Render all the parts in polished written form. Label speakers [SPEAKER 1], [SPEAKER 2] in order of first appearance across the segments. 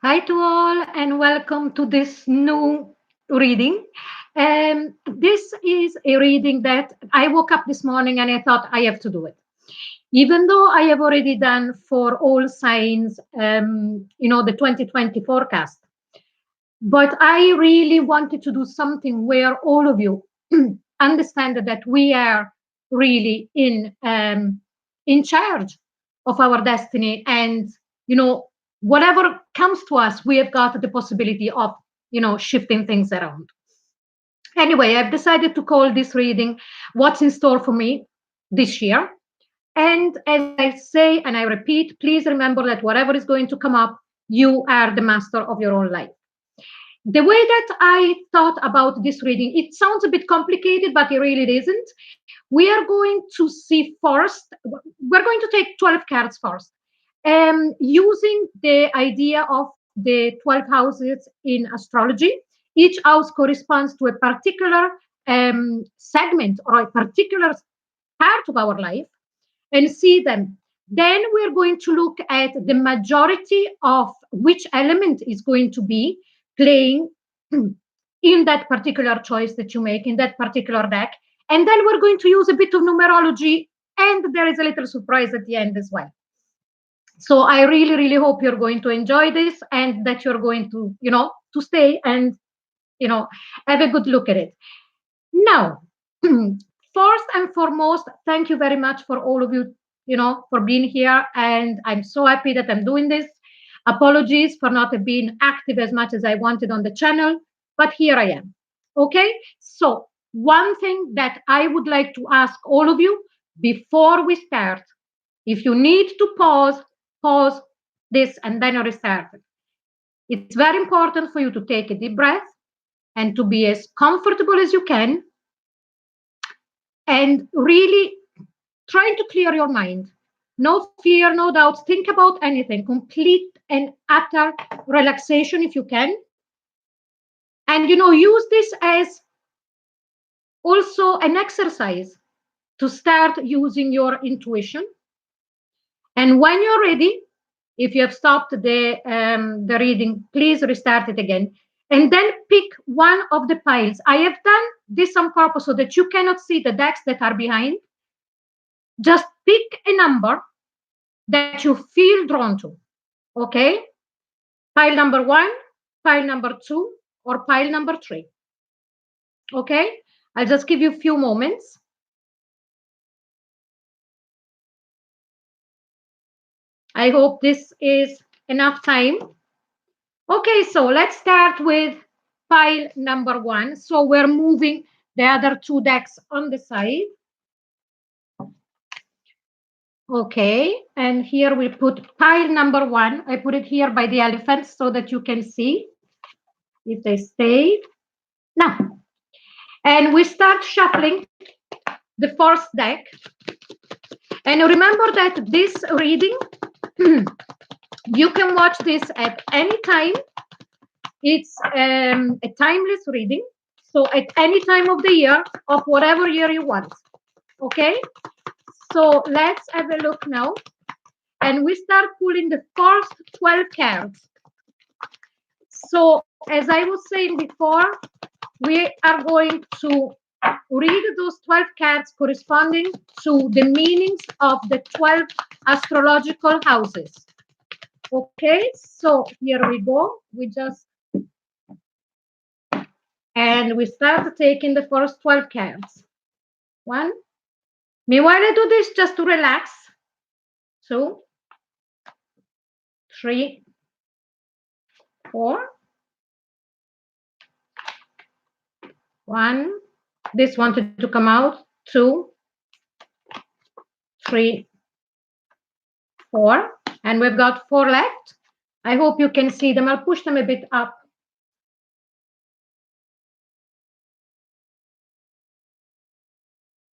[SPEAKER 1] Hi to all, and welcome to this new reading. This is a reading that I woke up this morning and I thought I have to do it. Even though I have already done for all signs, the 2020 forecast, but I really wanted to do something where all of you understand that we are really in charge of our destiny, and whatever comes to us, we have got the possibility of shifting things around. Anyway, I've decided to call this reading "What's in Store for Me This Year." And as I say and I repeat, please remember that whatever is going to come up, you are the master of your own life. The way that I thought about this reading, it sounds a bit complicated, but it really isn't. We are going to see first, we're going to take 12 cards first, using the idea of the 12 houses in astrology. Each house corresponds to a particular segment or a particular part of our life and see them. Then we're going to look at the majority of which element is going to be playing in that particular choice that you make in that particular deck. And then we're going to use a bit of numerology, and there is a little surprise at the end as well. So I really, really hope you're going to enjoy this and that you're going to stay and, have a good look at it. Now, first and foremost, thank you very much for all of you, for being here. And I'm so happy that I'm doing this. Apologies for not being active as much as I wanted on the channel, but here I am. Okay. So, one thing that I would like to ask all of you before we start, if you need to pause this and then restart. It's very important for you to take a deep breath and to be as comfortable as you can and really trying to clear your mind. No fear, no doubts. Think about anything. Complete and utter relaxation if you can. And use this as also an exercise to start using your intuition. And when you're ready, if you have stopped the reading, please restart it again. And then pick one of the piles. I have done this on purpose so that you cannot see the decks that are behind. Just pick a number that you feel drawn to. Okay? Pile number 1, pile number 2, or pile number 3. Okay? I'll just give you a few moments. I hope this is enough time. Okay, so let's start with pile number 1. So we're moving the other 2 decks on the side. Okay, and here we put pile number 1. I put it here by the elephants so that you can see if they stay. Now, and we start shuffling the first deck. And remember that this reading, you can watch this at any time. It's a timeless reading. So at any time of the year, of whatever year you want. Okay? So let's have a look now. And we start pulling the first 12 cards. So as I was saying before, we are going to read those 12 cards corresponding to the meanings of the 12 astrological houses. Okay, so here we go. And we start taking the first 12 cards. 1. Meanwhile, I do this just to relax. 2, 3, 4. 1. This wanted to come out. 2, 3, 4. And we've got 4 left. I hope you can see them. I'll push them a bit up.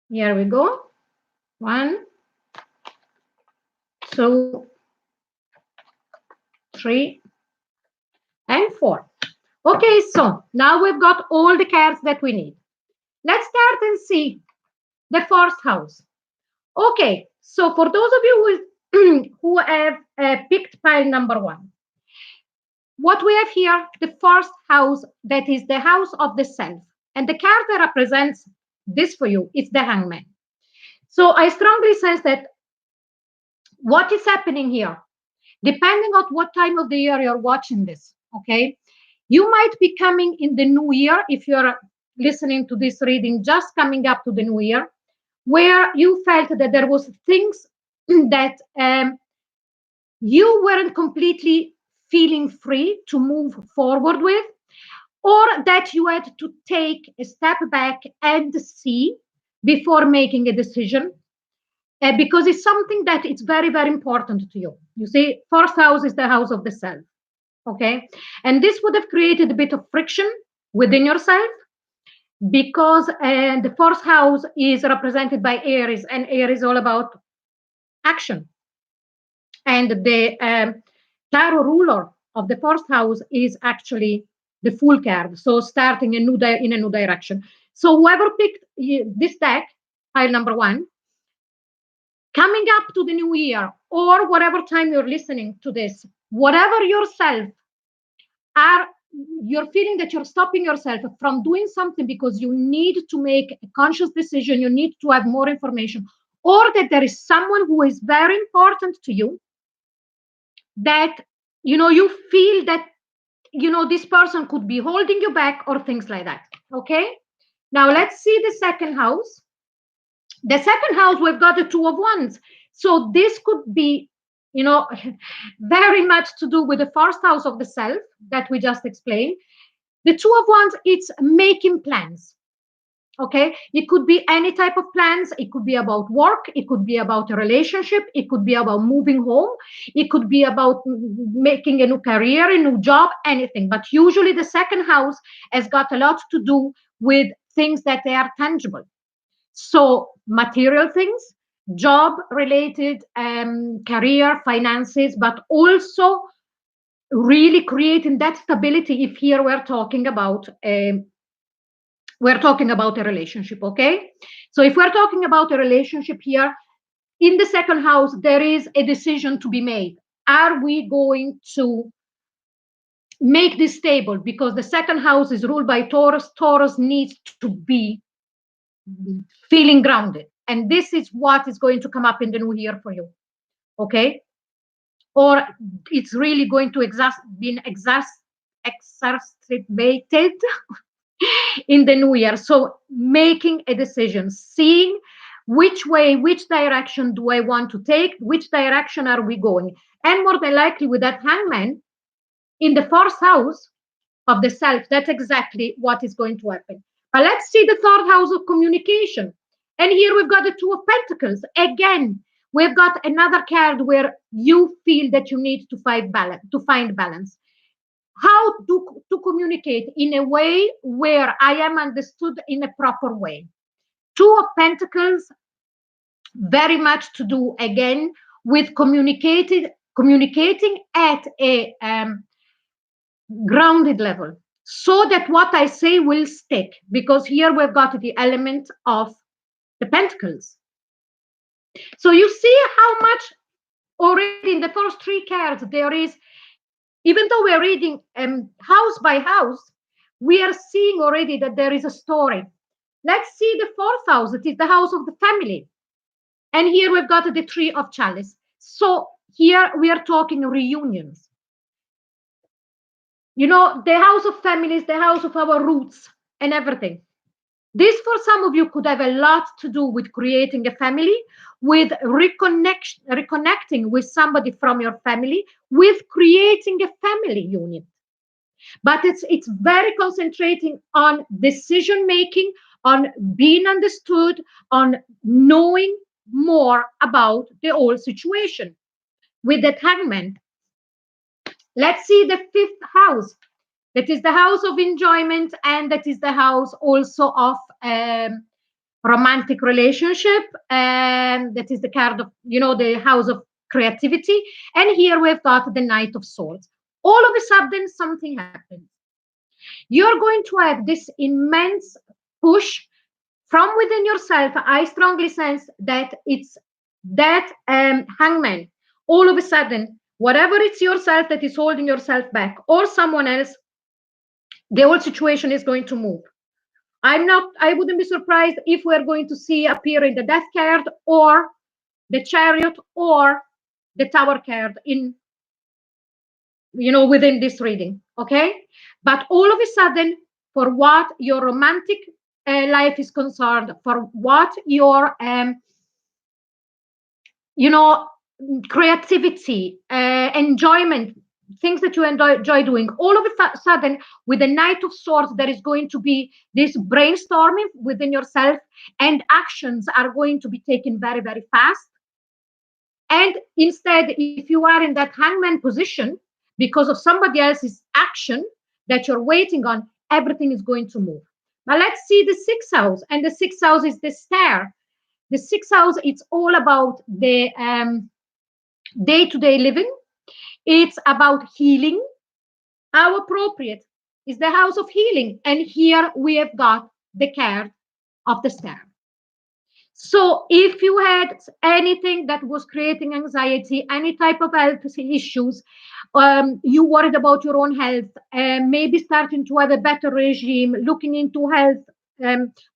[SPEAKER 1] Here we go. 1, 2, 3, and 4. Okay, so now we've got all the cards that we need. Let's start and see the first house. Okay, so for those of you who have picked pile number 1, what we have here, the first house, that is the house of the self. And the card that represents this for you is the Hangman. So I strongly sense that what is happening here, depending on what time of the year you're watching this, okay? You might be coming in the new year if you're listening to this reading just coming up to the new year, where you felt that there was things that you weren't completely feeling free to move forward with, or that you had to take a step back and see before making a decision, because it's something that it's very, very important to you. You see, fourth house is the house of the self, okay? And this would have created a bit of friction within yourself, because the fourth house is represented by Aries, and Aries is all about action. And the tarot ruler of the fourth house is actually the Fool card, so starting in a new direction. So whoever picked this deck, pile number one, coming up to the new year, or whatever time you're listening to this, whatever yourself are, you're feeling that you're stopping yourself from doing something because you need to make a conscious decision, you need to have more information, or that there is someone who is very important to you, that you feel that this person could be holding you back, or things like that. Okay, now let's see the second house. The second house, we've got the Two of Wands. So this could be, very much to do with the first house of the self that we just explained. The Two of Wands, it's making plans. Okay, it could be any type of plans. It could be about work, it could be about a relationship, it could be about moving home, it could be about making a new career, a new job, anything. But usually the second house has got a lot to do with things that they are tangible. So material things, job related, career, finances, but also really creating that stability. If here we're talking about a relationship, okay? So if we're talking about a relationship here, in the second house, there is a decision to be made. Are we going to make this stable? Because the second house is ruled by Taurus. Taurus needs to be feeling grounded. And this is what is going to come up in the new year for you, okay? Or it's really going to exacerbated in the new year. So making a decision, seeing which way, which direction do I want to take, which direction are we going. And more than likely with that Hangman in the fourth house of the self, that's exactly what is going to happen. But let's see the third house of communication. And here we've got the Two of Pentacles. Again, we've got another card where you feel that you need to find balance. How to communicate in a way where I am understood in a proper way. Two of Pentacles, very much to do again with communicating at a grounded level, so that what I say will stick, because here we've got the element of the Pentacles. So you see how much already in the first three cards there is. Even though we're reading house by house, we are seeing already that there is a story. Let's see the fourth house. It is the house of the family. And here we've got the Three of Chalice. So here we are talking reunions. The house of family is the house of our roots and everything. This, for some of you, could have a lot to do with creating a family, with reconnecting with somebody from your family, with creating a family unit. But it's very concentrating on decision making, on being understood, on knowing more about the whole situation. With that Hangman, let's see the fifth house. That is the house of enjoyment, and that is the house also of romantic relationship, and that is the card of the house of creativity. And here we've got the Knight of Swords. All of a sudden something happens. You're going to have this immense push from within yourself. I strongly sense that it's that Hangman all of a sudden whatever it's yourself that is holding yourself back or someone else, the whole situation is going to move. I wouldn't be surprised if we're going to see appear in the death card or the chariot or the tower card in, within this reading. Okay. But all of a sudden, for what your romantic life is concerned, for what your, you know, creativity, enjoyment, things that you enjoy doing, all of a sudden, with the Knight of Swords, there is going to be this brainstorming within yourself, and actions are going to be taken very, very fast. And instead, if you are in that hangman position, because of somebody else's action that you're waiting on, everything is going to move. Now let's see the sixth house, and the sixth house is the Star. The sixth house, it's all about the day-to-day living. It's about healing. How appropriate is the house of healing. And here we have got the card of the Star. So if you had anything that was creating anxiety, any type of health issues, you worried about your own health, maybe starting to have a better regime, looking into health,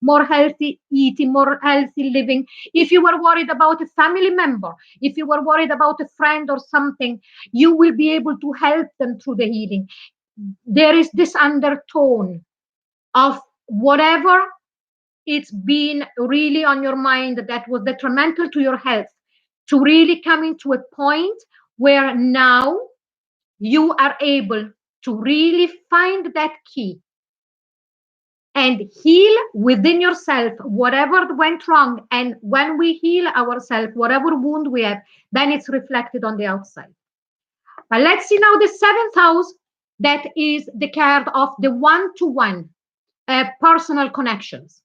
[SPEAKER 1] more healthy eating, more healthy living. If you were worried about a family member, if you were worried about a friend or something, you will be able to help them through the healing. There is this undertone of whatever it's been really on your mind that was detrimental to your health, to really coming to a point where now you are able to really find that key and heal within yourself whatever went wrong. And when we heal ourselves, whatever wound we have, then it's reflected on the outside. But let's see now the seventh house, that is the card of the one-to-one personal connections.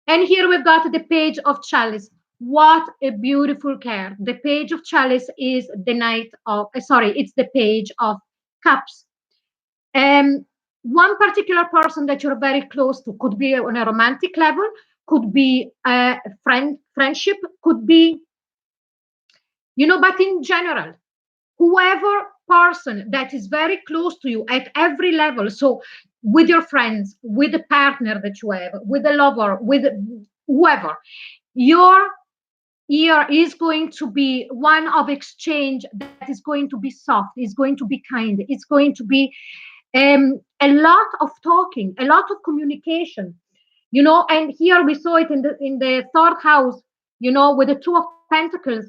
[SPEAKER 1] And here we've got the Page of Chalice. What a beautiful card. The Page of Chalice is the Knight of, it's the Page of Cups. One particular person that you're very close to, could be on a romantic level, could be a friendship, could be, but in general, whoever person that is very close to you at every level. So with your friends, with the partner that you have, with the lover, with whoever, your year is going to be one of exchange that is going to be soft, is going to be kind, it's going to be a lot of talking, a lot of communication, and here we saw it in the third house, with the Two of Pentacles.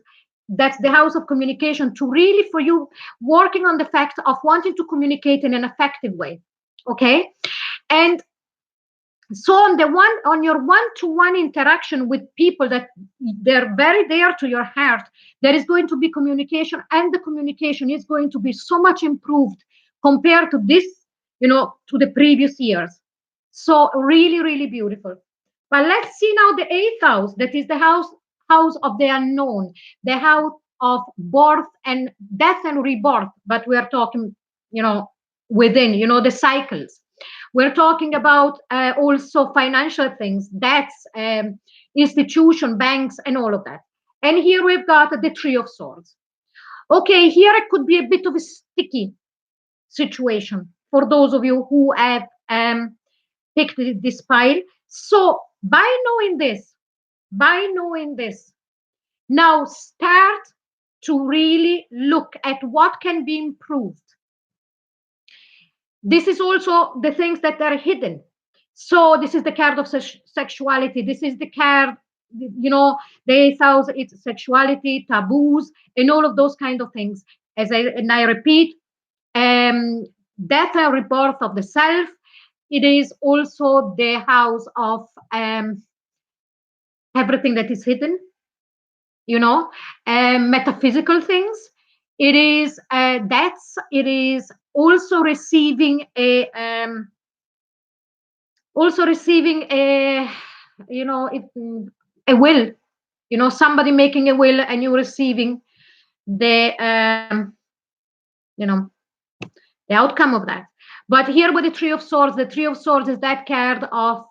[SPEAKER 1] That's the house of communication, to really, for you, working on the fact of wanting to communicate in an effective way. Okay. And so on your one-to-one interaction with people that they're very dear to your heart, there is going to be communication, and the communication is going to be so much improved compared to this, to the previous years. So really, really beautiful. But let's see now the eighth house, that is the house of the unknown, the house of birth and death and rebirth. But we are talking, within, the cycles. We're talking about also financial things, debts, institution, banks, and all of that. And here we've got the Three of Swords. Okay, here it could be a bit of a sticky situation for those of you who have picked this pile. So by knowing this, now start to really look at what can be improved. This is also the things that are hidden. So this is the card of sexuality. This is the card, the eighth house, it's sexuality, taboos, and all of those kind of things. I repeat, death and rebirth of the self. It is also the house of everything that is hidden, metaphysical things. It is debts. It is also receiving a a will, somebody making a will and you receiving the the outcome of that. But here with the Three of Swords, the Three of Swords is that card of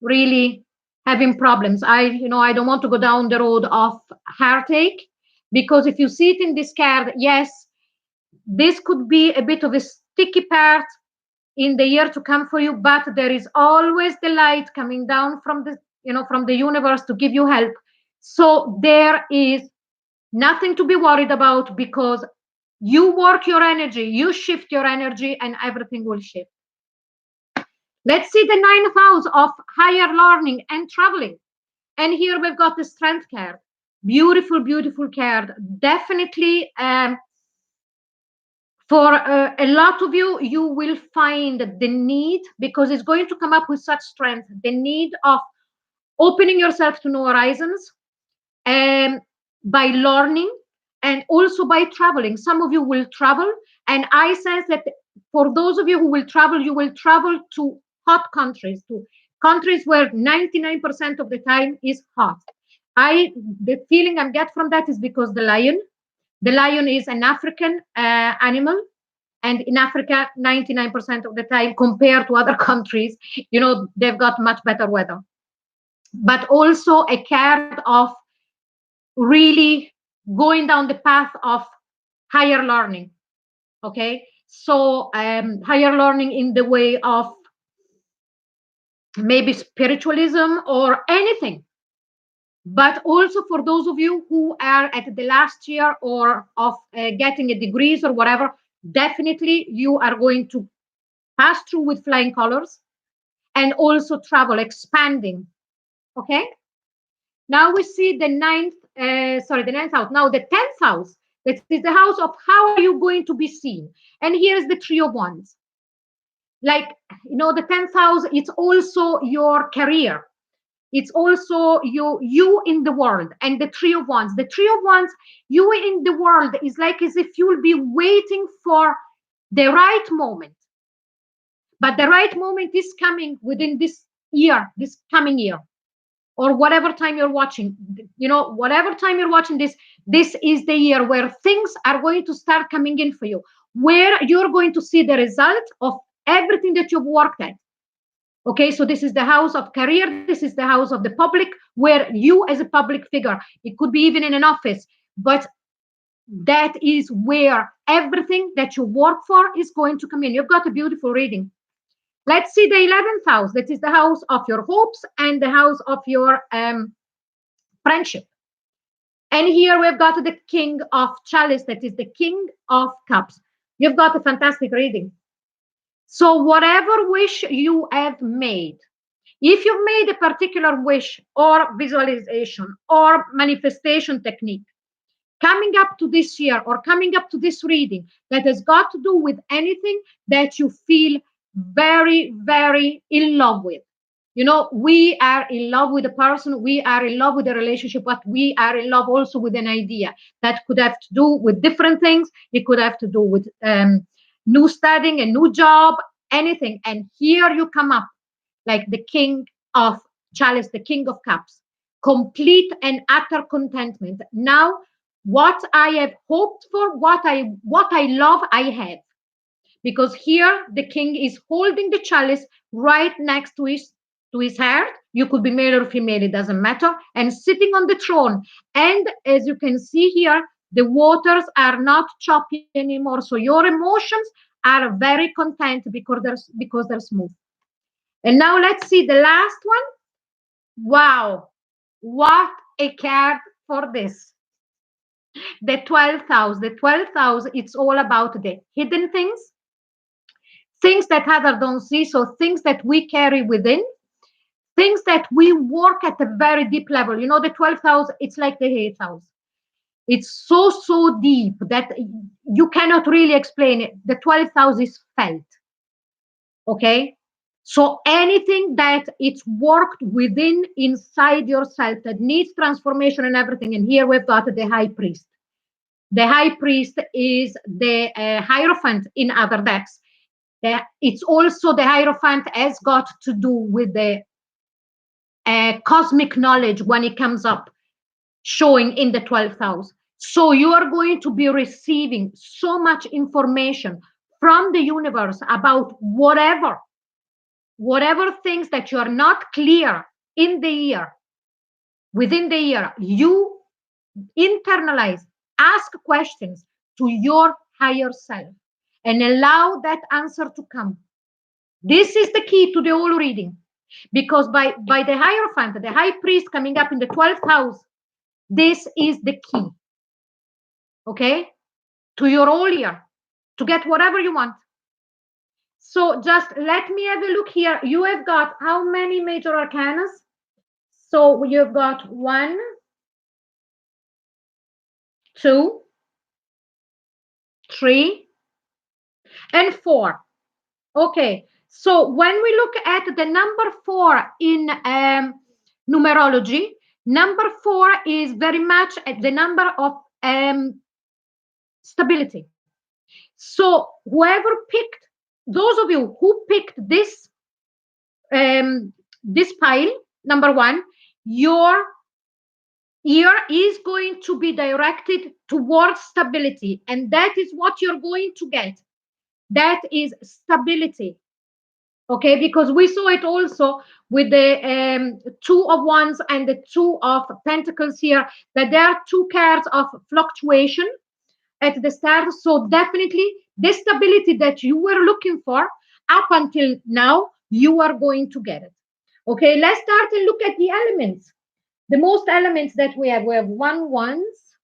[SPEAKER 1] really having problems. I don't want to go down the road of heartache, because if you see it in this card, yes, This could be a bit of a sticky part in the year to come for you, but there is always the light coming down from the, from the universe to give you help. So there is nothing to be worried about, because you work your energy, you shift your energy, and everything will shift. Let's see the ninth house of higher learning and traveling. And here we've got the strength card. Beautiful, beautiful card. Definitely, for a lot of you, you will find the need, because it's going to come up with such strength, the need of opening yourself to new horizons, um, by learning, and also by traveling. Some of you will travel, and I sense that for those of you who will travel, you will travel to hot countries, to countries where 99% of the time is hot. The feeling I get from that is because the lion is an African animal, and in Africa, 99% of the time, compared to other countries, they've got much better weather. But also a card of really going down the path of higher learning. Okay, so higher learning in the way of maybe spiritualism or anything. But also for those of you who are at the last year or of getting a degrees or whatever, definitely you are going to pass through with flying colors, and also travel, expanding. Okay, now we see the ninth house. Now the 10th house, that is the house of how are you going to be seen. And here is the Three of Wands. Like, the 10th house, it's also your career. It's also you in the world. And the Three of Wands. The Three of Wands, you in the world is like as if you'll be waiting for the right moment. But the right moment is coming within this year, this coming year, or whatever time you're watching. Whatever time you're watching this is the year where things are going to start coming in for you, where you're going to see the result of everything that you've worked at. Okay, so this is the house of career, this is the house of the public, where you as a public figure, it could be even in an office, but that is where everything that you work for is going to come in. You've got a beautiful reading. Let's see the 11th house. That is the house of your hopes and the house of your friendship. And here we've got the King of Chalice. That is the King of Cups. You've got a fantastic reading. So whatever wish you have made, if you've made a particular wish or visualization or manifestation technique, coming up to this year or coming up to this reading that has got to do with anything that you feel very, very in love with. We are in love with a person, we are in love with a relationship, but we are in love also with an idea that could have to do with different things. It could have to do with new studying, a new job, anything. And here you come up like the King of Chalice, the King of Cups, complete and utter contentment. Now, what I have hoped for, what I love, I have. Because here the king is holding the chalice right next to his heart. You could be male or female, it doesn't matter, and sitting on the throne. And as you can see here, the waters are not choppy anymore. So your emotions are very content because they're smooth. And now let's see the last one. Wow, what a card for this. The 12th house. The 12th house, it's all about the hidden things that others don't see. So things that we carry within, things that we work at a very deep level. The 12th house, it's like the 8th house. It's so deep that you cannot really explain it. The 12th house is felt. Okay? So anything that it's worked within inside yourself that needs transformation and everything. And here we've got the high priest. The high priest is the Hierophant in other decks. It's also the Hierophant has got to do with the cosmic knowledge when it comes up, showing in the 12th house. So you are going to be receiving so much information from the universe about whatever things that you are not clear in the year, within the year, you internalize, ask questions to your higher self and allow that answer to come. This is the key to the whole reading, because by the Hierophant, the high priest coming up in the 12th house, this is the key, okay, to your whole year, to get whatever you want. So just let me have a look here. You have got how many major arcanas? So you've got 1, 2, 3, and 4. Okay. So when we look at the number 4 in numerology, number 4 is very much the number of stability. So whoever picked, those of you who picked this pile, number 1, your year is going to be directed towards stability, and that is what you're going to get. That is stability. Okay, because we saw it also with the 2 of Wands and the 2 of Pentacles here, that there are 2 cards of fluctuation at the start. So definitely the stability that you were looking for up until now, you are going to get it. Okay, let's start and look at the elements. The most elements that we have 1 Wands,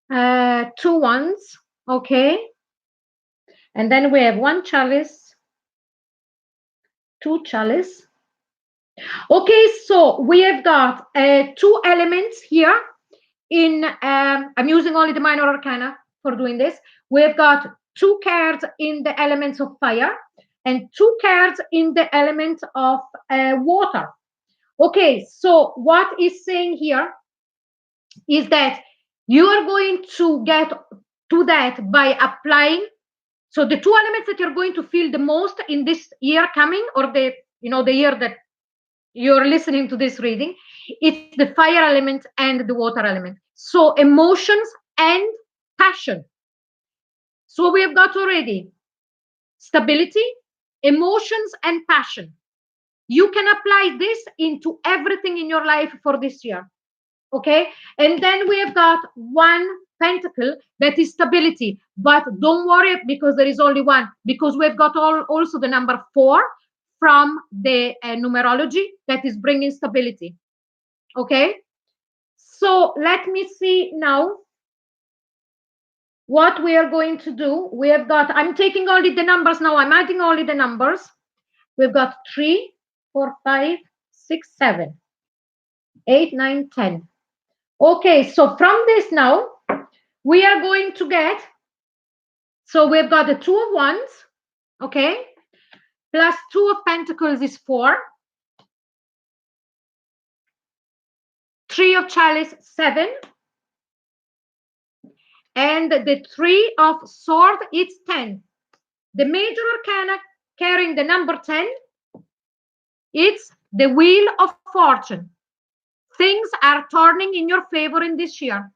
[SPEAKER 1] 2 Wands, okay, and then we have 1 Chalice, 2 Chalice. Okay, so we have got 2 elements here in, I'm using only the minor arcana for doing this. We've got 2 cards in the elements of fire and 2 cards in the element of water. Okay, so what is saying here is that you are going to get to that by applying. So the 2 elements that you're going to feel the most in this year coming, or the year that you're listening to this reading, it's the fire element and the water element. So emotions and passion. So we have got already stability, emotions, and passion. You can apply this into everything in your life for this year. Okay, and then we have got 1 pentacle, that is stability, but don't worry because there is only 1, because we've got also the number 4 from the numerology that is bringing stability. Okay, so let me see now what we are going to do. We have got, I'm taking only the numbers now, I'm adding only the numbers. We've got 3, 4, 5, 6, 7, 8, 9, 10. Okay, so from this now, we are going to get, so we've got the 2 of Wands, okay, plus 2 of Pentacles is 4, 3 of Chalice, 7, and the 3 of Sword, it's 10. The major arcana carrying the number 10, it's the Wheel of Fortune. Things are turning in your favor in this year.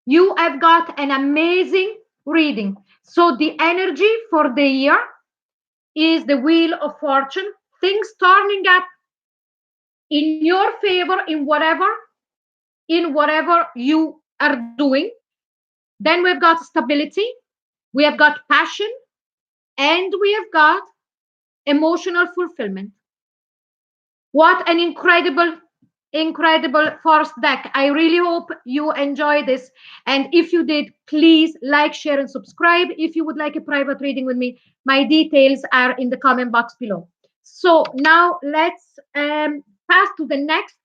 [SPEAKER 1] You have got an amazing reading. So the energy for the year is the Wheel of Fortune. Things turning up in your favor in whatever you are doing. Then we've got stability, we have got passion, and we have got emotional fulfillment. What an incredible first deck. I really hope you enjoy this, and if you did, please like, share, and subscribe. If you would like a private reading with me, my details are in the comment box below. So now let's pass to the next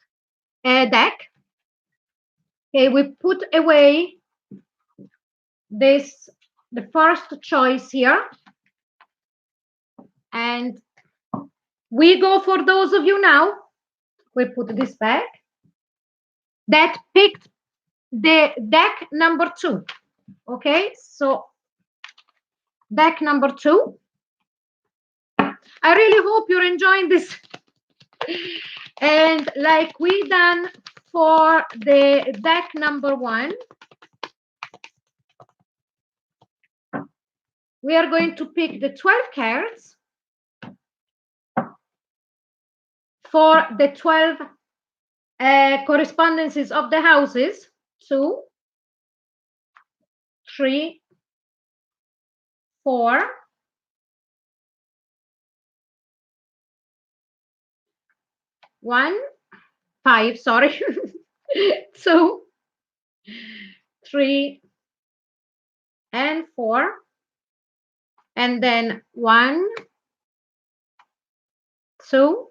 [SPEAKER 1] deck. Okay, we put away the first choice here, and we go for those of you now. We put this back that picked the deck number 2. Okay, so deck number 2. I really hope you're enjoying this. And like we done for the deck number 1, we are going to pick the 12 cards for the 12 correspondences of the houses 2, 3, 4, 1, 5, sorry. 2, 3, and 4. And then 1, 2,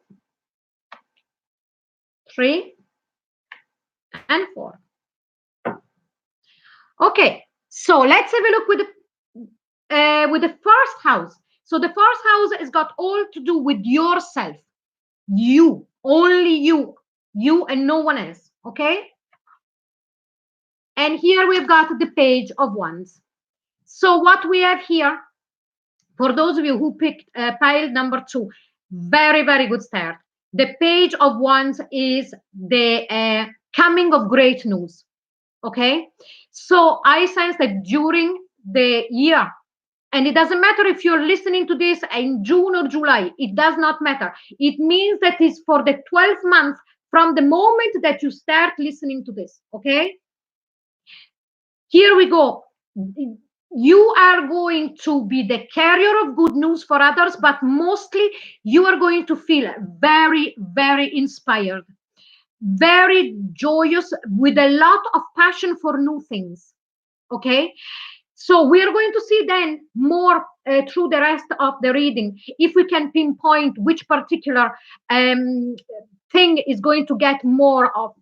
[SPEAKER 1] 3, and 4. Okay, so let's have a look with the first house. So the first house has got all to do with yourself. You, only you and no one else. Okay. And here we've got the Page of Wands. So what we have here, for those of you who picked pile number 2, very, very good start. The Page of Wands is the coming of great news. Okay. So I sense that during the year, and it doesn't matter if you're listening to this in June or July, it does not matter. It means that it's for the 12 months from the moment that you start listening to this. Okay. Here we go. You are going to be the carrier of good news for others, but mostly you are going to feel very, very inspired, very joyous, with a lot of passion for new things. Okay. So we are going to see then more through the rest of the reading, if we can pinpoint which particular thing is going to get more of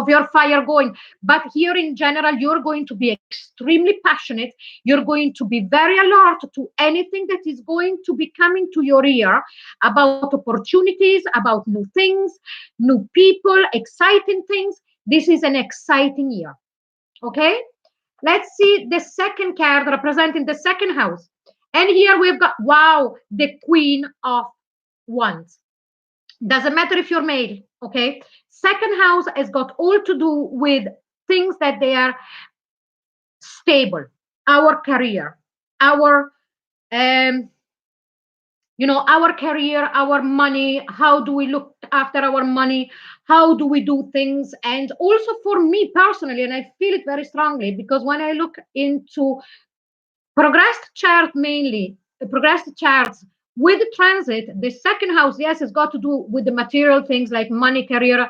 [SPEAKER 1] your fire going. But here in general, you're going to be extremely passionate. You're going to be very alert to anything that is going to be coming to your ear about opportunities, about new things, new people, exciting things. This is an exciting year. Okay. Let's see the second card representing the second house. And here we've got, wow, the Queen of Wands. Doesn't matter if you're male, okay? Second house has got all to do with things that they are stable, our career, our our career, our money. How do we look after our money? How do we do things? And also for me personally, and I feel it very strongly, because when I look into progressed chart, mainly progressed charts with transit, the second house, yes, it's got to do with the material things like money, career.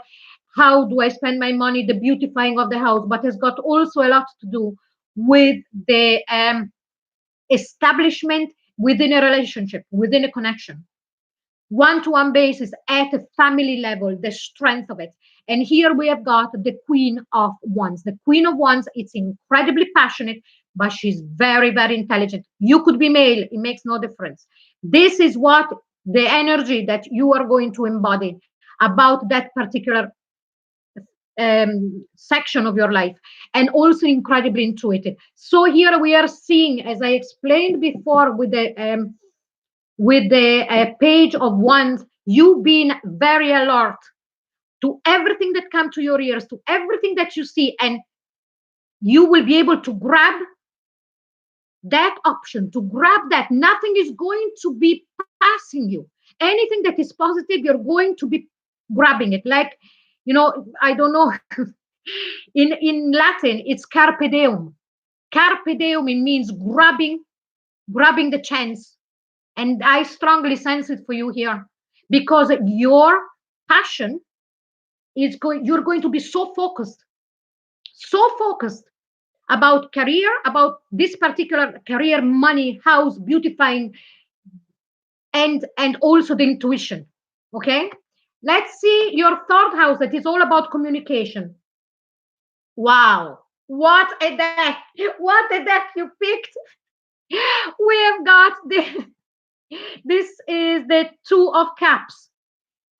[SPEAKER 1] How do I spend my money? The beautifying of the house, but it's got also a lot to do with the establishment within a relationship, within a connection, one-to-one basis at a family level, the strength of it. And here we have got the Queen of Wands. The Queen of Wands, it's incredibly passionate, but she's very, very intelligent. You could be male, it makes no difference. This is what the energy that you are going to embody about that particular section of your life, and also incredibly intuitive. So here we are seeing, as I explained before, with the Page of Wands, you being very alert to everything that comes to your ears, to everything that you see, and you will be able to grab that option, to grab that. Nothing is going to be passing you. Anything that is positive, you're going to be grabbing it. Like, I don't know, in Latin, it's carpe diem. Carpe diem, it means grabbing the chance. And I strongly sense it for you here, because your passion you're going to be so focused about career, about this particular career, money, house, beautifying, and also the intuition. Okay. Let's see your third house, that is all about communication. Wow. What a deck. What a deck you picked. We have got this is the Two of Cups.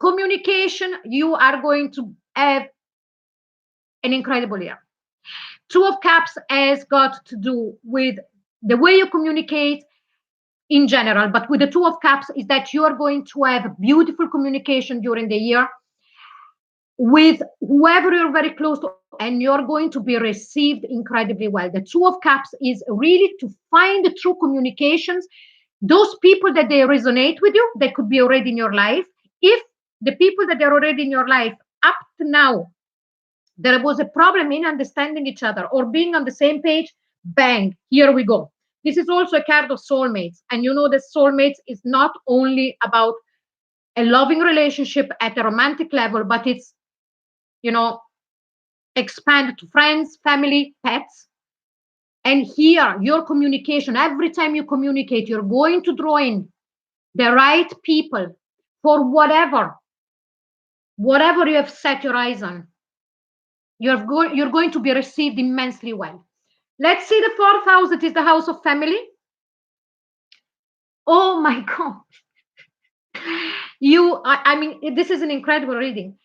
[SPEAKER 1] Communication, you are going to have an incredible year. Two of Cups has got to do with the way you communicate in general, but with the Two of Cups is that you are going to have beautiful communication during the year with whoever you're very close to, and you're going to be received incredibly well. The Two of Cups is really to find the true communications. Those people that they resonate with you, they could be already in your life. If the people that are already in your life up to now, there was a problem in understanding each other or being on the same page, Bang, here we go. This is also a card of soulmates. And you know that soulmates is not only about a loving relationship at a romantic level, but it's, you know, expand to friends, family, pets. And here, your communication, every time you communicate, you're going to draw in the right people for whatever you have set your eyes on. You're going to be received immensely well. Let's see the fourth house. It is the house of family. Oh my God. I mean, this is an incredible reading.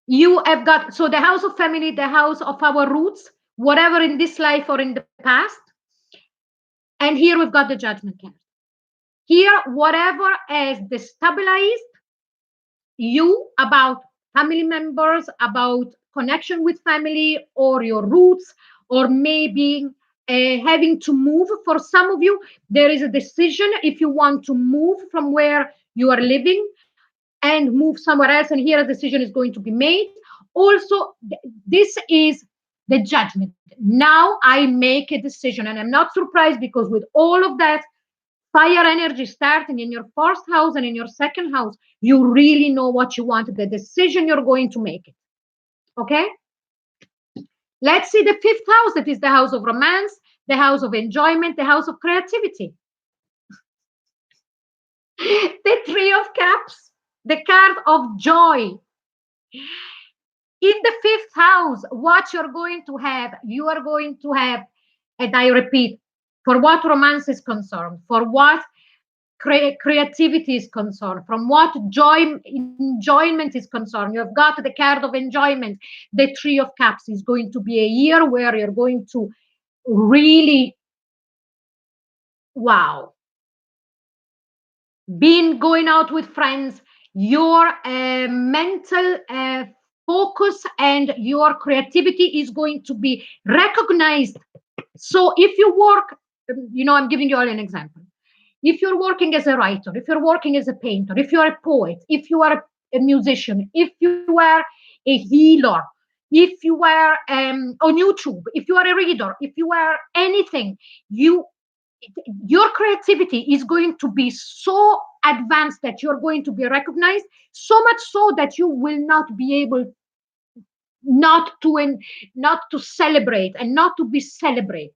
[SPEAKER 1] You have got, so the house of family, the house of our roots, whatever in this life or in the past. And here we've got the judgment card. Here, whatever has destabilized you about family members, about connection with family or your roots, or maybe having to move. For some of you, there is a decision if you want to move from where you are living and move somewhere else, and here a decision is going to be made. Also, this is the judgment. Now I make a decision, and I'm not surprised because with all of that fire energy starting in your first house and in your second house, you really know what you want, the decision you're going to make it. Okay? Let's see the fifth house. That is the house of romance, the house of enjoyment, the house of creativity. The Three of Cups, the card of joy. In the fifth house, what you're going to have, you are going to have, and I repeat, for what romance is concerned, for what creativity is concerned, from what enjoyment is concerned, you have got the card of enjoyment. The Three of Cups is going to be a year where you're going to really, wow, being going out with friends, your mental focus and your creativity is going to be recognized. So if you work, I'm giving you all an example. If you're working as a writer, if you're working as a painter, if you're a poet, if you are a musician, if you are a healer, if you are on YouTube, if you are a reader, if you are anything, your creativity is going to be so advanced that you're going to be recognized, so much so that you will not be able not to celebrate and not to be celebrated.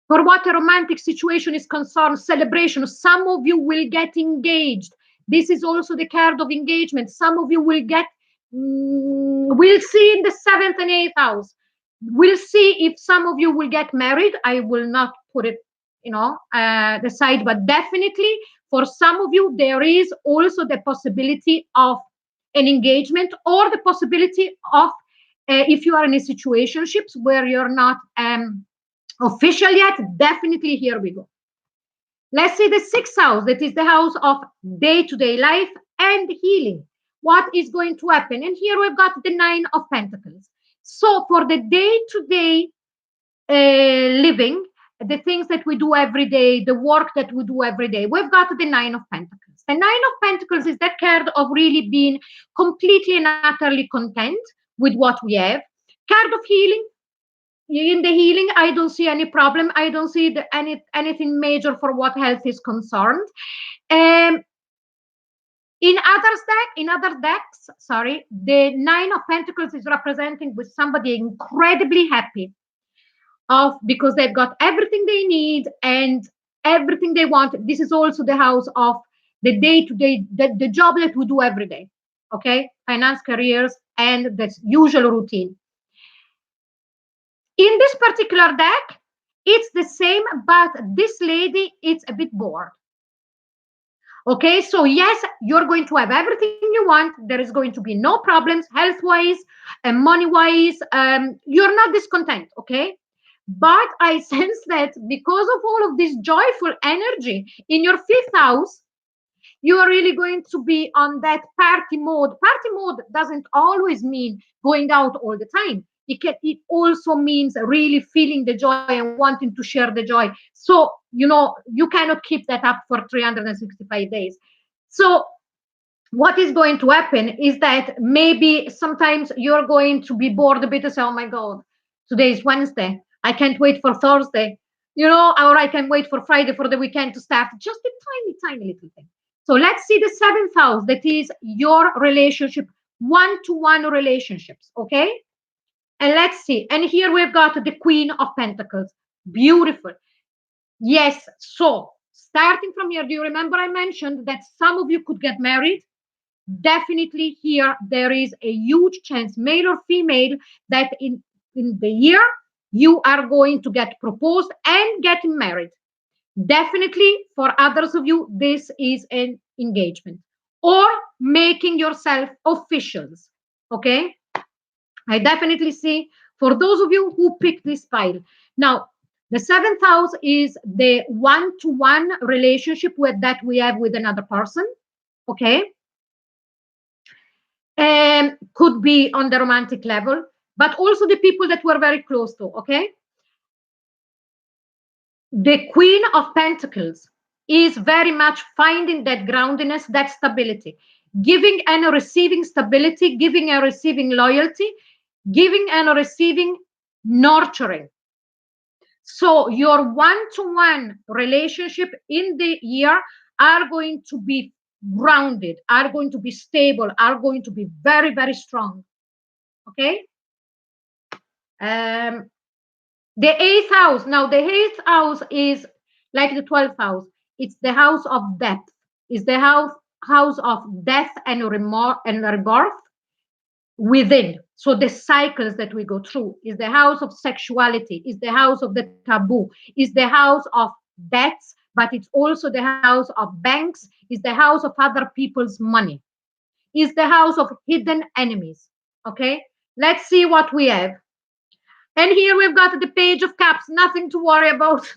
[SPEAKER 1] For what a romantic situation is concerned, celebration, some of you will get engaged. This is also the card of engagement. Some of you will get, we'll see in the seventh and eighth house. We'll see if some of you will get married. I will not put it, the side, but definitely for some of you, there is also the possibility of an engagement or the possibility of, if you are in a situationships where you're not, official yet, definitely here we go. Let's see the sixth house. That is the house of day-to-day life and healing. What is going to happen? And here we've got the Nine of Pentacles. So for the day-to-day living, the things that we do every day, the work that we do every day, we've got the Nine of Pentacles. The Nine of Pentacles is that card of really being completely and utterly content with what we have. Card of healing. In the healing, I don't see any problem. I don't see anything major for what health is concerned. In other decks, sorry, the Nine of Pentacles is representing with somebody incredibly happy because they've got everything they need and everything they want. This is also the house of the day-to-day, the job that we do every day. Okay, finance, careers, and the usual routine. In this particular deck, it's the same, but this lady, it's a bit bored. Okay, so yes, you're going to have everything you want. There is going to be no problems health-wise and money-wise. You're not discontent, okay? But I sense that because of all of this joyful energy in your fifth house, you are really going to be on that party mode. Party mode doesn't always mean going out all the time. It also means really feeling the joy and wanting to share the joy. So, you cannot keep that up for 365 days. So what is going to happen is that maybe sometimes you're going to be bored a bit and say, oh my God, today is Wednesday. I can't wait for Thursday, or I can wait for Friday for the weekend to start. Just a tiny, tiny little thing. So let's see the seventh house, that is your relationship, one-to-one relationships, okay? And let's see. And here we've got the Queen of Pentacles. Beautiful. Yes. So starting from here, do you remember I mentioned that some of you could get married? Definitely here there is a huge chance, male or female, that in the year you are going to get proposed and getting married. Definitely for others of you, this is an engagement or making yourself officials. Okay. I definitely see for those of you who picked this pile. Now, the seventh house is the one-to-one relationship with that we have with another person. Okay. Could be on the romantic level, but also the people that we're very close to. Okay. The Queen of Pentacles is very much finding that groundedness, that stability, giving and receiving stability, giving and receiving loyalty, giving and receiving nurturing. So your one-to-one relationship in the year are going to be grounded, are going to be stable, are going to be very, very strong. Okay. Um, the eighth house. Now, the eighth house is like the 12th house. It's the house of death. It's the house of death and remorse and rebirth within. So the cycles that we go through is the house of sexuality, is the house of the taboo, is the house of debts, but it's also the house of banks, is the house of other people's money, is the house of hidden enemies. Okay, let's see what we have. And here we've got the Page of Cups, nothing to worry about.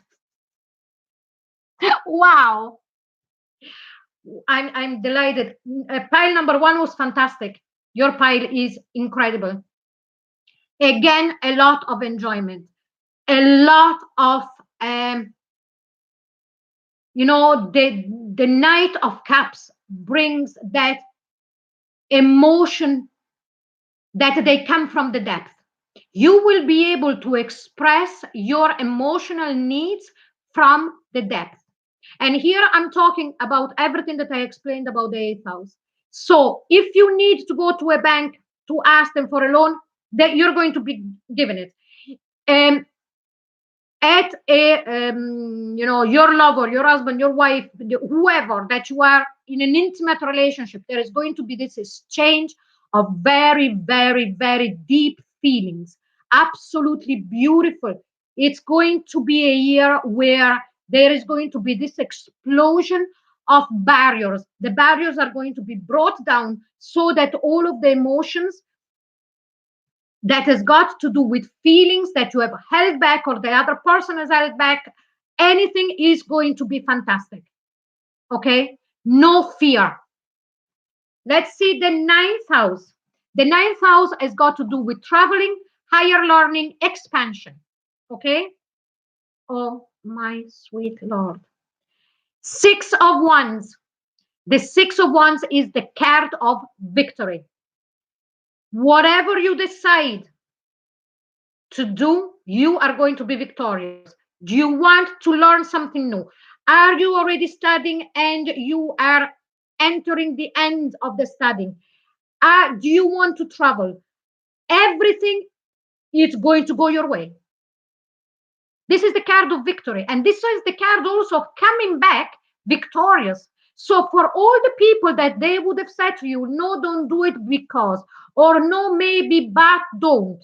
[SPEAKER 1] Wow. I'm delighted. Pile number one was fantastic. Your pile is incredible. Again, a lot of enjoyment, a lot of the Knight of Cups brings that emotion that they come from the depth. You will be able to express your emotional needs from the depth. And here I'm talking about everything that I explained about the eighth house. So if you need to go to a bank to ask them for a loan, that you're going to be given it. At a your lover, your husband, your wife, whoever that you are in an intimate relationship, there is going to be this exchange of very, very, very deep feelings. Absolutely beautiful. It's going to be a year where there is going to be this explosion of barriers. The barriers are going to be brought down so that all of the emotions that has got to do with feelings that you have held back or the other person has held back, anything is going to be fantastic. Okay? No fear. Let's see the ninth house. The ninth house has got to do with traveling, higher learning, expansion. Okay? Oh, my sweet Lord. Six of Wands. The Six of Wands is the card of victory. Whatever you decide to do, you are going to be victorious. Do you want to learn something new? Are you already studying and you are entering the end of the studying? Do you want to travel? Everything is going to go your way. This is the card of victory. And this is the card also of coming back victorious. So for all the people that they would have said to you, no, don't do it because, or no, maybe, but don't.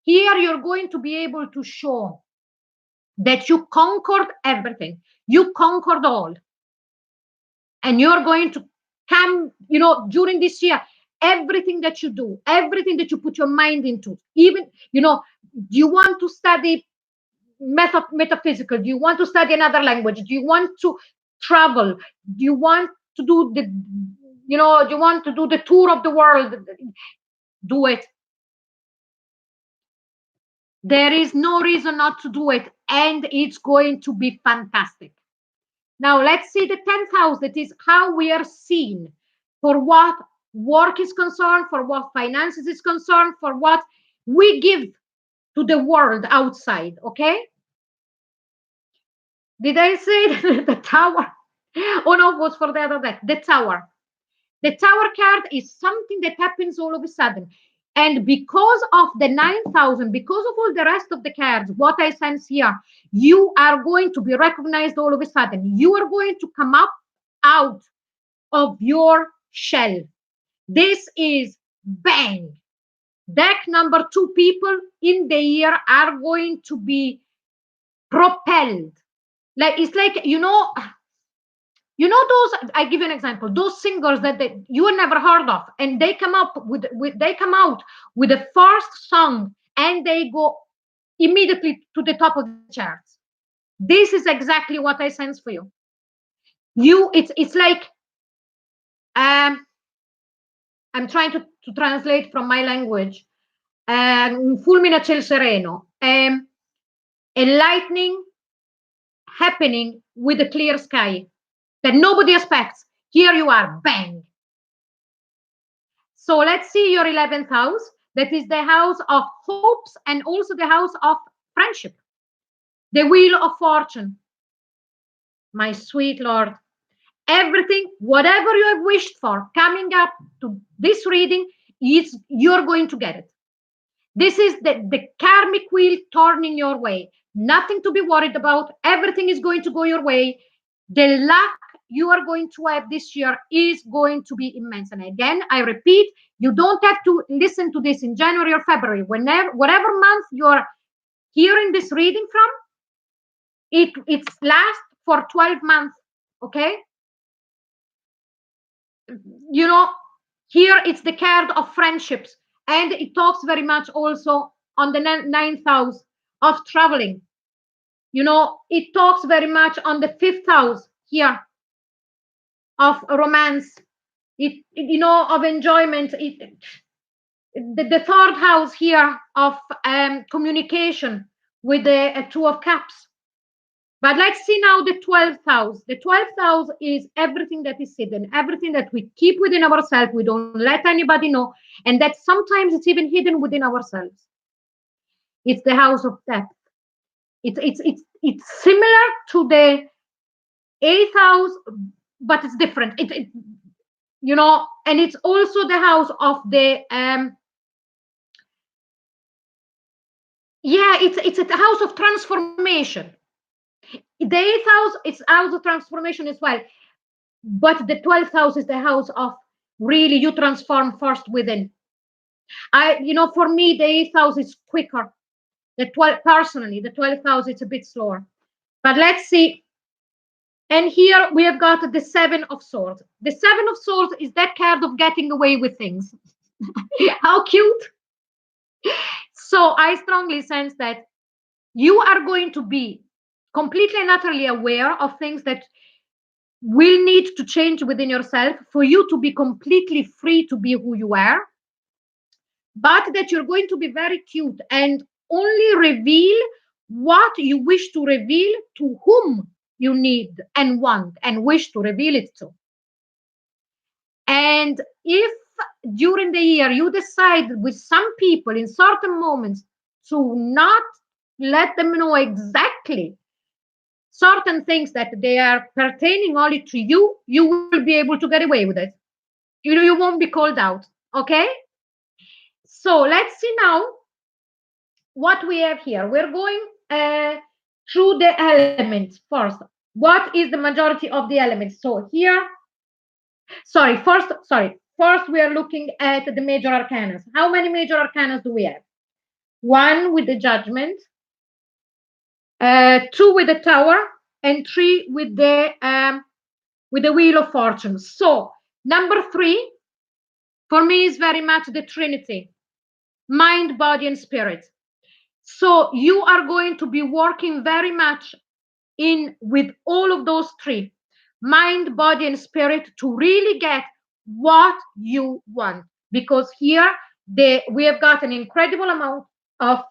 [SPEAKER 1] Here you're going to be able to show that you conquered everything. You conquered all. And you're going to come, during this year, everything that you do, everything that you put your mind into, even, do you want to study metaphysical? Do you want to study another language? Do you want to travel? Do you want to do do you want to do the tour of the world? Do it. There is no reason not to do it, and it's going to be fantastic. Now, let's see the 10th house. That is how we are seen, for what work is concerned, for what finances is concerned, for what we give. to the world outside. Okay, did I say the tower? Oh no, it was for the other deck. The tower. The tower card is something that happens all of a sudden. And because of the 9,000, because of all the rest of the cards, what I sense here, you are going to be recognized all of a sudden. You are going to come up out of your shell. This is bang. Deck number 2 people in the year are going to be propelled. Like it's like, those, I give you an example, those singers that you never heard of, and they come up they come out with the first song and they go immediately to the top of the charts. This is exactly what I sense for you. It's like, um I'm trying to translate from my language. Un fulmine a ciel sereno, a lightning happening with a clear sky that nobody expects. Here you are, bang. So let's see your 11th house. That is the house of hopes and also the house of friendship. The wheel of fortune. My sweet Lord. Everything, whatever you have wished for, coming up to this reading, you're going to get it. This is the karmic wheel turning your way. Nothing to be worried about. Everything is going to go your way. The luck you are going to have this year is going to be immense. And again, I repeat, you don't have to listen to this in January or February. Whatever month you're hearing this reading from, it's lasts for 12 months. Okay? Here it's the card of friendships. And it talks very much also on the 9th house of traveling. It talks very much on the 5th house here of romance, of enjoyment. The 3rd house here of communication with the 2 of cups. But let's see now the 12th house. The 12th house is everything that is hidden, everything that we keep within ourselves, we don't let anybody know, and that sometimes it's even hidden within ourselves. It's the house of depth. It's similar to the 8th house, but it's different. And it's also the house of the it's a house of transformation. The 8th house is house of transformation as well, but the 12th house is the house of really you transform first within. For me, the 8th house is quicker. The 12th house is a bit slower. But let's see. And here we have got the 7 of swords. The 7 of swords is that card of getting away with things. How cute. So I strongly sense that you are going to be completely and utterly aware of things that will need to change within yourself for you to be completely free to be who you are, but that you're going to be very cute and only reveal what you wish to reveal to whom you need and want and wish to reveal it to. And if during the year you decide with some people in certain moments to not let them know exactly certain things that they are pertaining only to you, you will be able to get away with it. You won't be called out. Okay? So let's see now what we have here. We're going through the elements first. What is the majority of the elements? So here, first we are looking at the major arcanas. How many major arcanas do we have? 1 with the judgment, 2 with the tower, and 3 with the wheel of fortune. So number 3 for me is very much the Trinity, mind, body, and spirit. So you are going to be working very much in with all of those 3, mind, body, and spirit, to really get what you want. Because here we have got an incredible amount of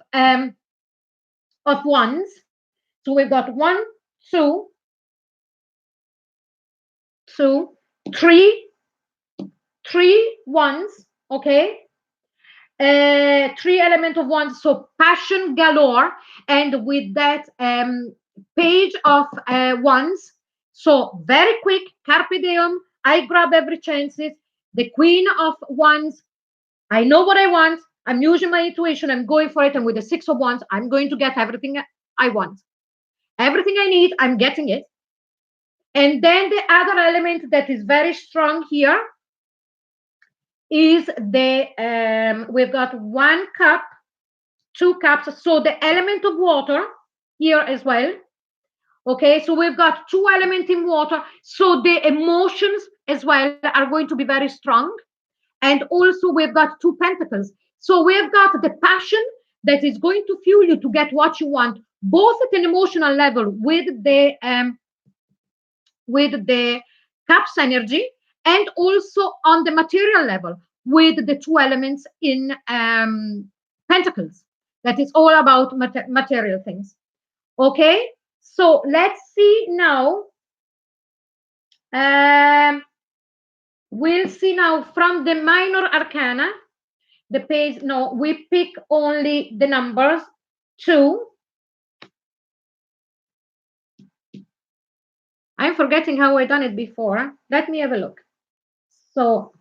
[SPEAKER 1] ones. So we've got 1, 2, 3 ones, okay? Three element of wands, so passion galore, and with that page of wands, so very quick, carpe diem, I grab every chances. The queen of wands, I know what I want, I'm using my intuition, I'm going for it, and with the six of wands, I'm going to get everything I want, everything I need, I'm getting it. And then the other element that is very strong here is the we've got one cup, two cups, so the element of water here as well. Okay, so we've got two elements in water, so the emotions as well are going to be very strong. And also we've got two pentacles, so we've got the passion that is going to fuel you to get what you want, both at an emotional level with the cups energy, and also on the material level with the two elements in pentacles, that is all about material things. Okay, so let's see now. We'll see now from the minor arcana, the page. No, we pick only the numbers 2. I'm forgetting how I done it before. Let me have a look. So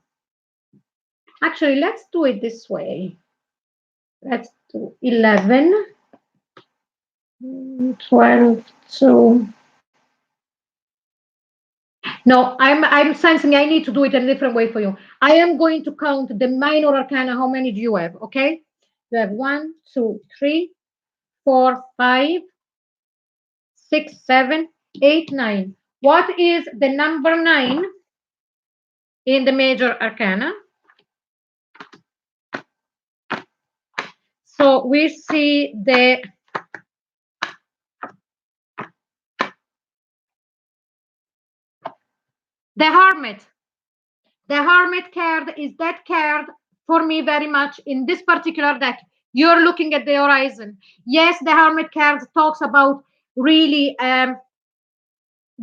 [SPEAKER 1] actually, let's do it this way. Let's do 11, 12, 2. No, I'm sensing I need to do it a different way for you. I am going to count the minor arcana. How many do you have? Okay, you have 1, 2, 3, 4, 5, 6, 7, 8, 9. What is the number 9 in the major arcana? So we see the Hermit. The Hermit card is that card for me very much in this particular deck. You're looking at the horizon. Yes, the Hermit card talks about really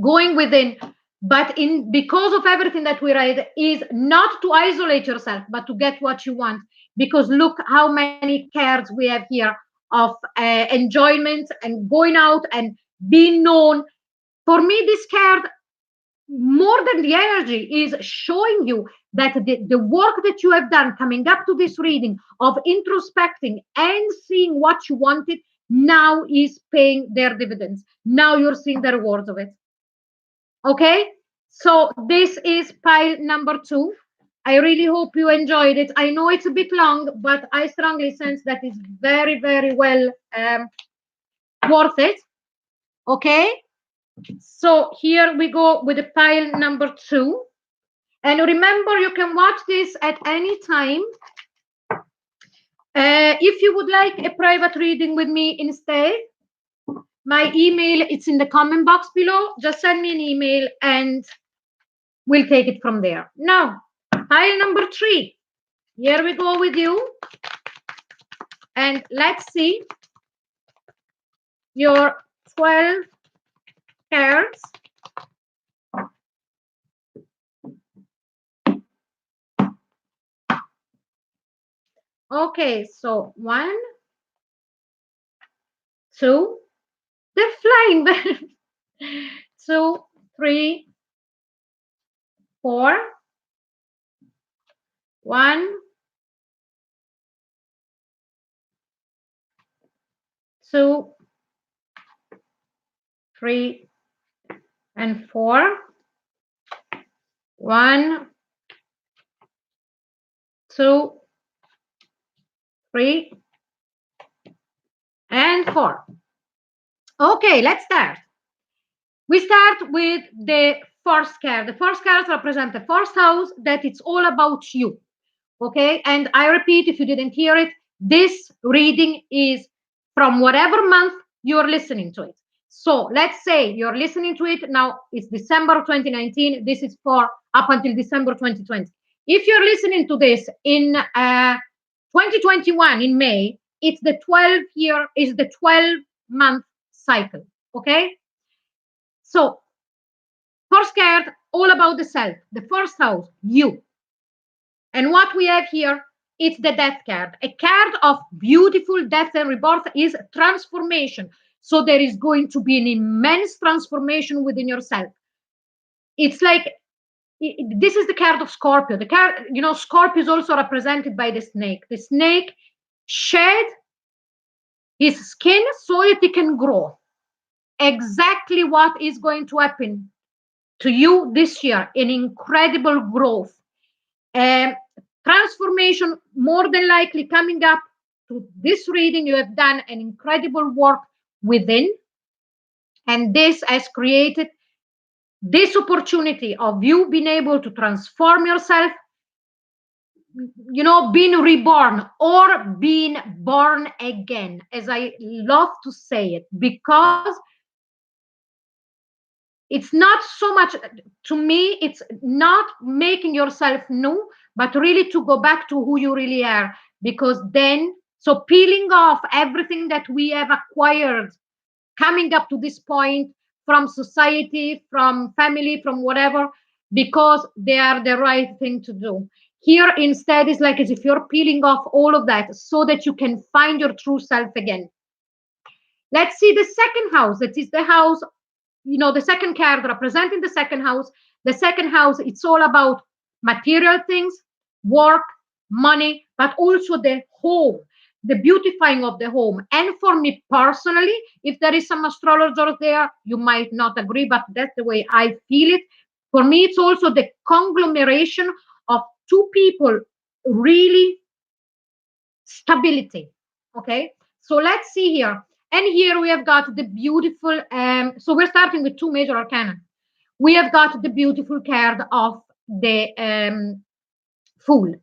[SPEAKER 1] going within, but in because of everything that we read is not to isolate yourself, but to get what you want. Because look how many cards we have here of enjoyment and going out and being known. For me, this card, more than the energy, is showing you that the work that you have done coming up to this reading of introspecting and seeing what you wanted now is paying their dividends. Now you're seeing the rewards of it. Okay, so this is pile number 2. I really hope you enjoyed it. I know it's a bit long, but I strongly sense that it's very, very well worth it. Okay, so here we go with the pile number 2. And remember, you can watch this at any time. If you would like a private reading with me instead, my email, it's in the comment box below. Just send me an email and we'll take it from there. Now, pile number 3. Here we go with you. And let's see your 12 cards. Okay, so 1, 2, they're flying. 2, 3, 4, 1, 2, 3, and 4. 1, 2, 3, and 4. Okay, let's start. We start with the first card. The first cards represent the first house, that it's all about you. Okay, and I repeat, if you didn't hear it, this reading is from whatever month you're listening to it. So let's say you're listening to it now, it's December 2019. This is for up until December 2020. If you're listening to this in 2021 in May, it's the 12-month cycle. Okay, so first card, all about the self, the first house, you. And what we have here, It's the death card. A card of beautiful death and rebirth is transformation. So there is going to be an immense transformation within yourself. It's like this is the card of Scorpio. The card, Scorpio is also represented by the snake. The snake shed his skin so that it can grow. Exactly what is going to happen to you this year, an incredible growth. Um, Transformation, more than likely coming up to this reading. You have done an incredible work within, and this has created this opportunity of you being able to transform yourself, being reborn or being born again, as I love to say it, because it's not so much, to me, it's not making yourself new, but really to go back to who you really are. Because then, so peeling off everything that we have acquired coming up to this point from society, from family, from whatever, because they are the right thing to do. Here, instead, is like as if you're peeling off all of that so that you can find your true self again. Let's see the second house. That is the house, the second card representing the second house. The second house, it's all about material things, work, money, but also the home, the beautifying of the home. And for me personally, if there is some astrologers there, you might not agree, but that's the way I feel it. For me, it's also the conglomeration of two people, really stability. Okay, so let's see here. And here we have got the beautiful, so we're starting with two major arcana. We have got the beautiful card of the Fool.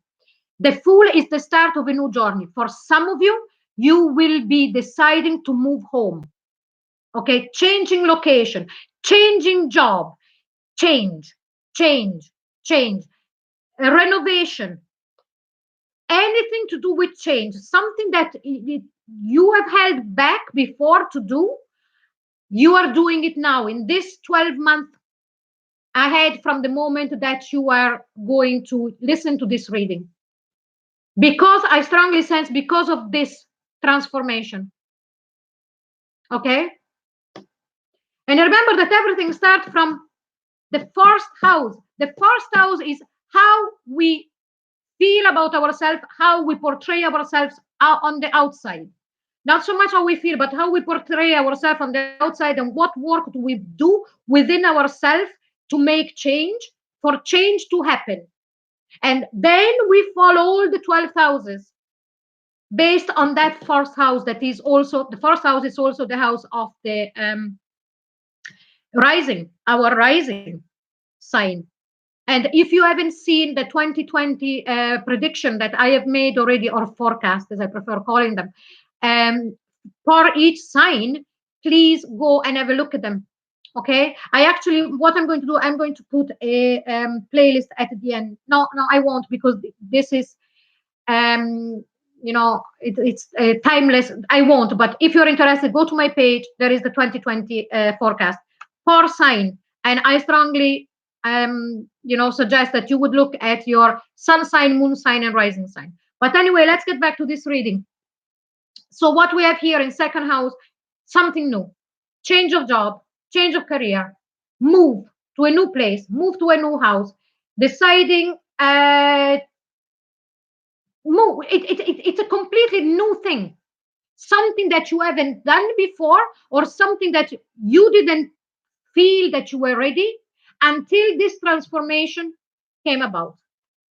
[SPEAKER 1] The Fool is the start of a new journey. For some of you, you will be deciding to move home. Okay, changing location, changing job, change, change, change, renovation, anything to do with change, something that you have held back before to do, you are doing it now in this 12 month ahead from the moment that you are going to listen to this reading. Because I strongly sense, because of this transformation. Okay? And remember that everything starts from the first house. The first house is how we feel about ourselves, how we portray ourselves on the outside. Not so much how we feel, but how we portray ourselves on the outside, and what work do we do within ourselves to make change, for change to happen. And then we follow all the 12 houses based on that first house. That is also, the first house is also the house of the rising, our rising sign. And if you haven't seen the 2020 prediction that I have made already, or forecast as I prefer calling them, for each sign, please go and have a look at them. Okay, I actually, what I'm going to do, I'm going to put a playlist at the end. No, I won't, because this is it's timeless. I won't, but if you're interested, go to my page. There is the 2020 forecast for sign, and I strongly suggest that you would look at your sun sign, moon sign, and rising sign. But anyway, let's get back to this reading. So what we have here in second house, something new, change of job, change of career, move to a new place, move to a new house, deciding move. It's a completely new thing, something that you haven't done before, or something that you didn't feel that you were ready until this transformation came about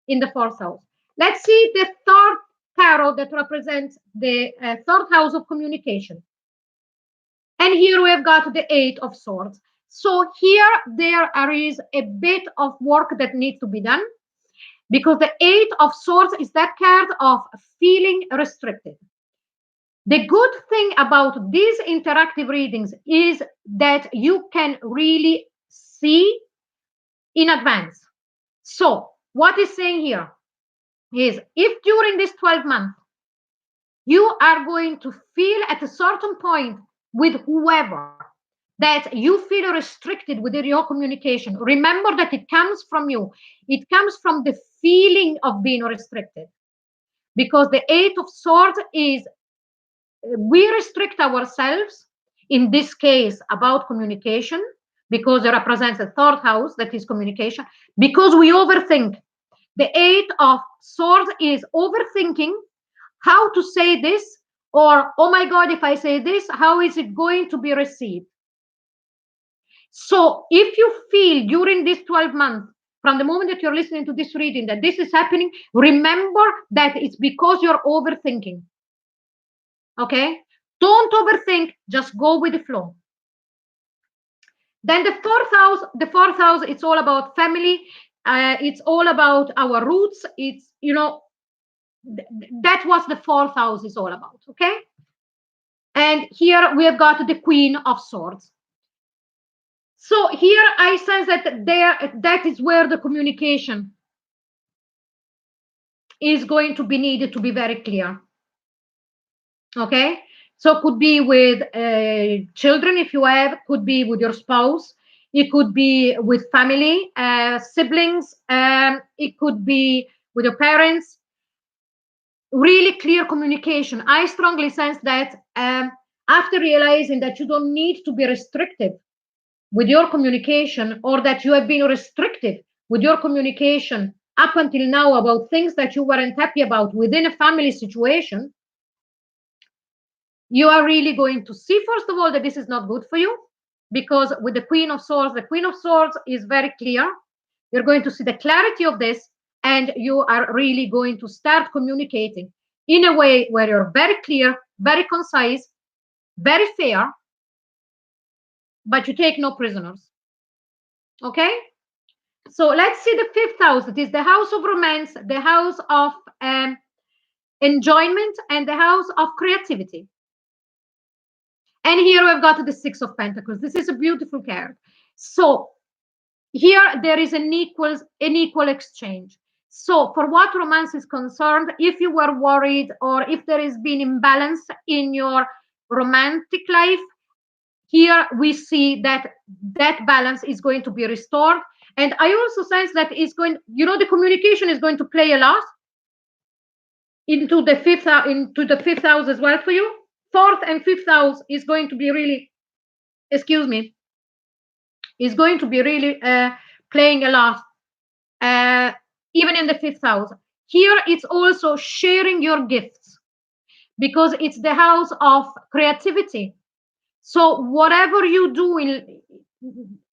[SPEAKER 1] in the fourth house. Let's see the third tarot that represents the third house of communication. And here we have got the Eight of Swords. So here there is a bit of work that needs to be done, because the Eight of Swords is that card of feeling restricted. The good thing about these interactive readings is that you can really see in advance. So what is saying here is, if during this 12 months you are going to feel at a certain point with whoever that you feel restricted within your communication, remember that it comes from you. It comes from the feeling of being restricted. because the Eight of Swords is we restrict ourselves, in this case about communication, because it represents the third house, that is communication, because we overthink. The Eight of Swords is overthinking how to say this, or oh my God, if I say this, how is it going to be received? So if you feel during this 12 months, from the moment that you're listening to this reading, that this is happening, remember that it's because you're overthinking. Okay? Don't overthink, just go with the flow. Then the fourth house, it's all about family. It's all about our roots. It's, that's what the fourth house is all about. Okay? And here we have got the Queen of Swords. So here I sense that that is where the communication is going to be needed to be very clear. Okay? So it could be with children, if you have, could be with your spouse, it could be with family, siblings, it could be with your parents. Really clear communication. I strongly sense that after realizing that you don't need to be restrictive with your communication, or that you have been restrictive with your communication up until now about things that you weren't happy about within a family situation, you are really going to see, first of all, that this is not good for you, because with the Queen of Swords, the Queen of Swords is very clear. You're going to see the clarity of this, and you are really going to start communicating in a way where you're very clear, very concise, very fair, but you take no prisoners. Okay? So let's see the fifth house. It is the house of romance, the house of enjoyment, and the house of creativity. And here we've got the Six of Pentacles. This is a beautiful card. So here there is an equal exchange. So for what romance is concerned, if you were worried or if there has been imbalance in your romantic life, here we see that that balance is going to be restored. And I also sense that it's going, the communication is going to play a lot into the fifth house as well for you. Fourth and fifth house is going to be really, is going to be really playing a lot, even in the fifth house. Here it's also sharing your gifts, because it's the house of creativity. So whatever you do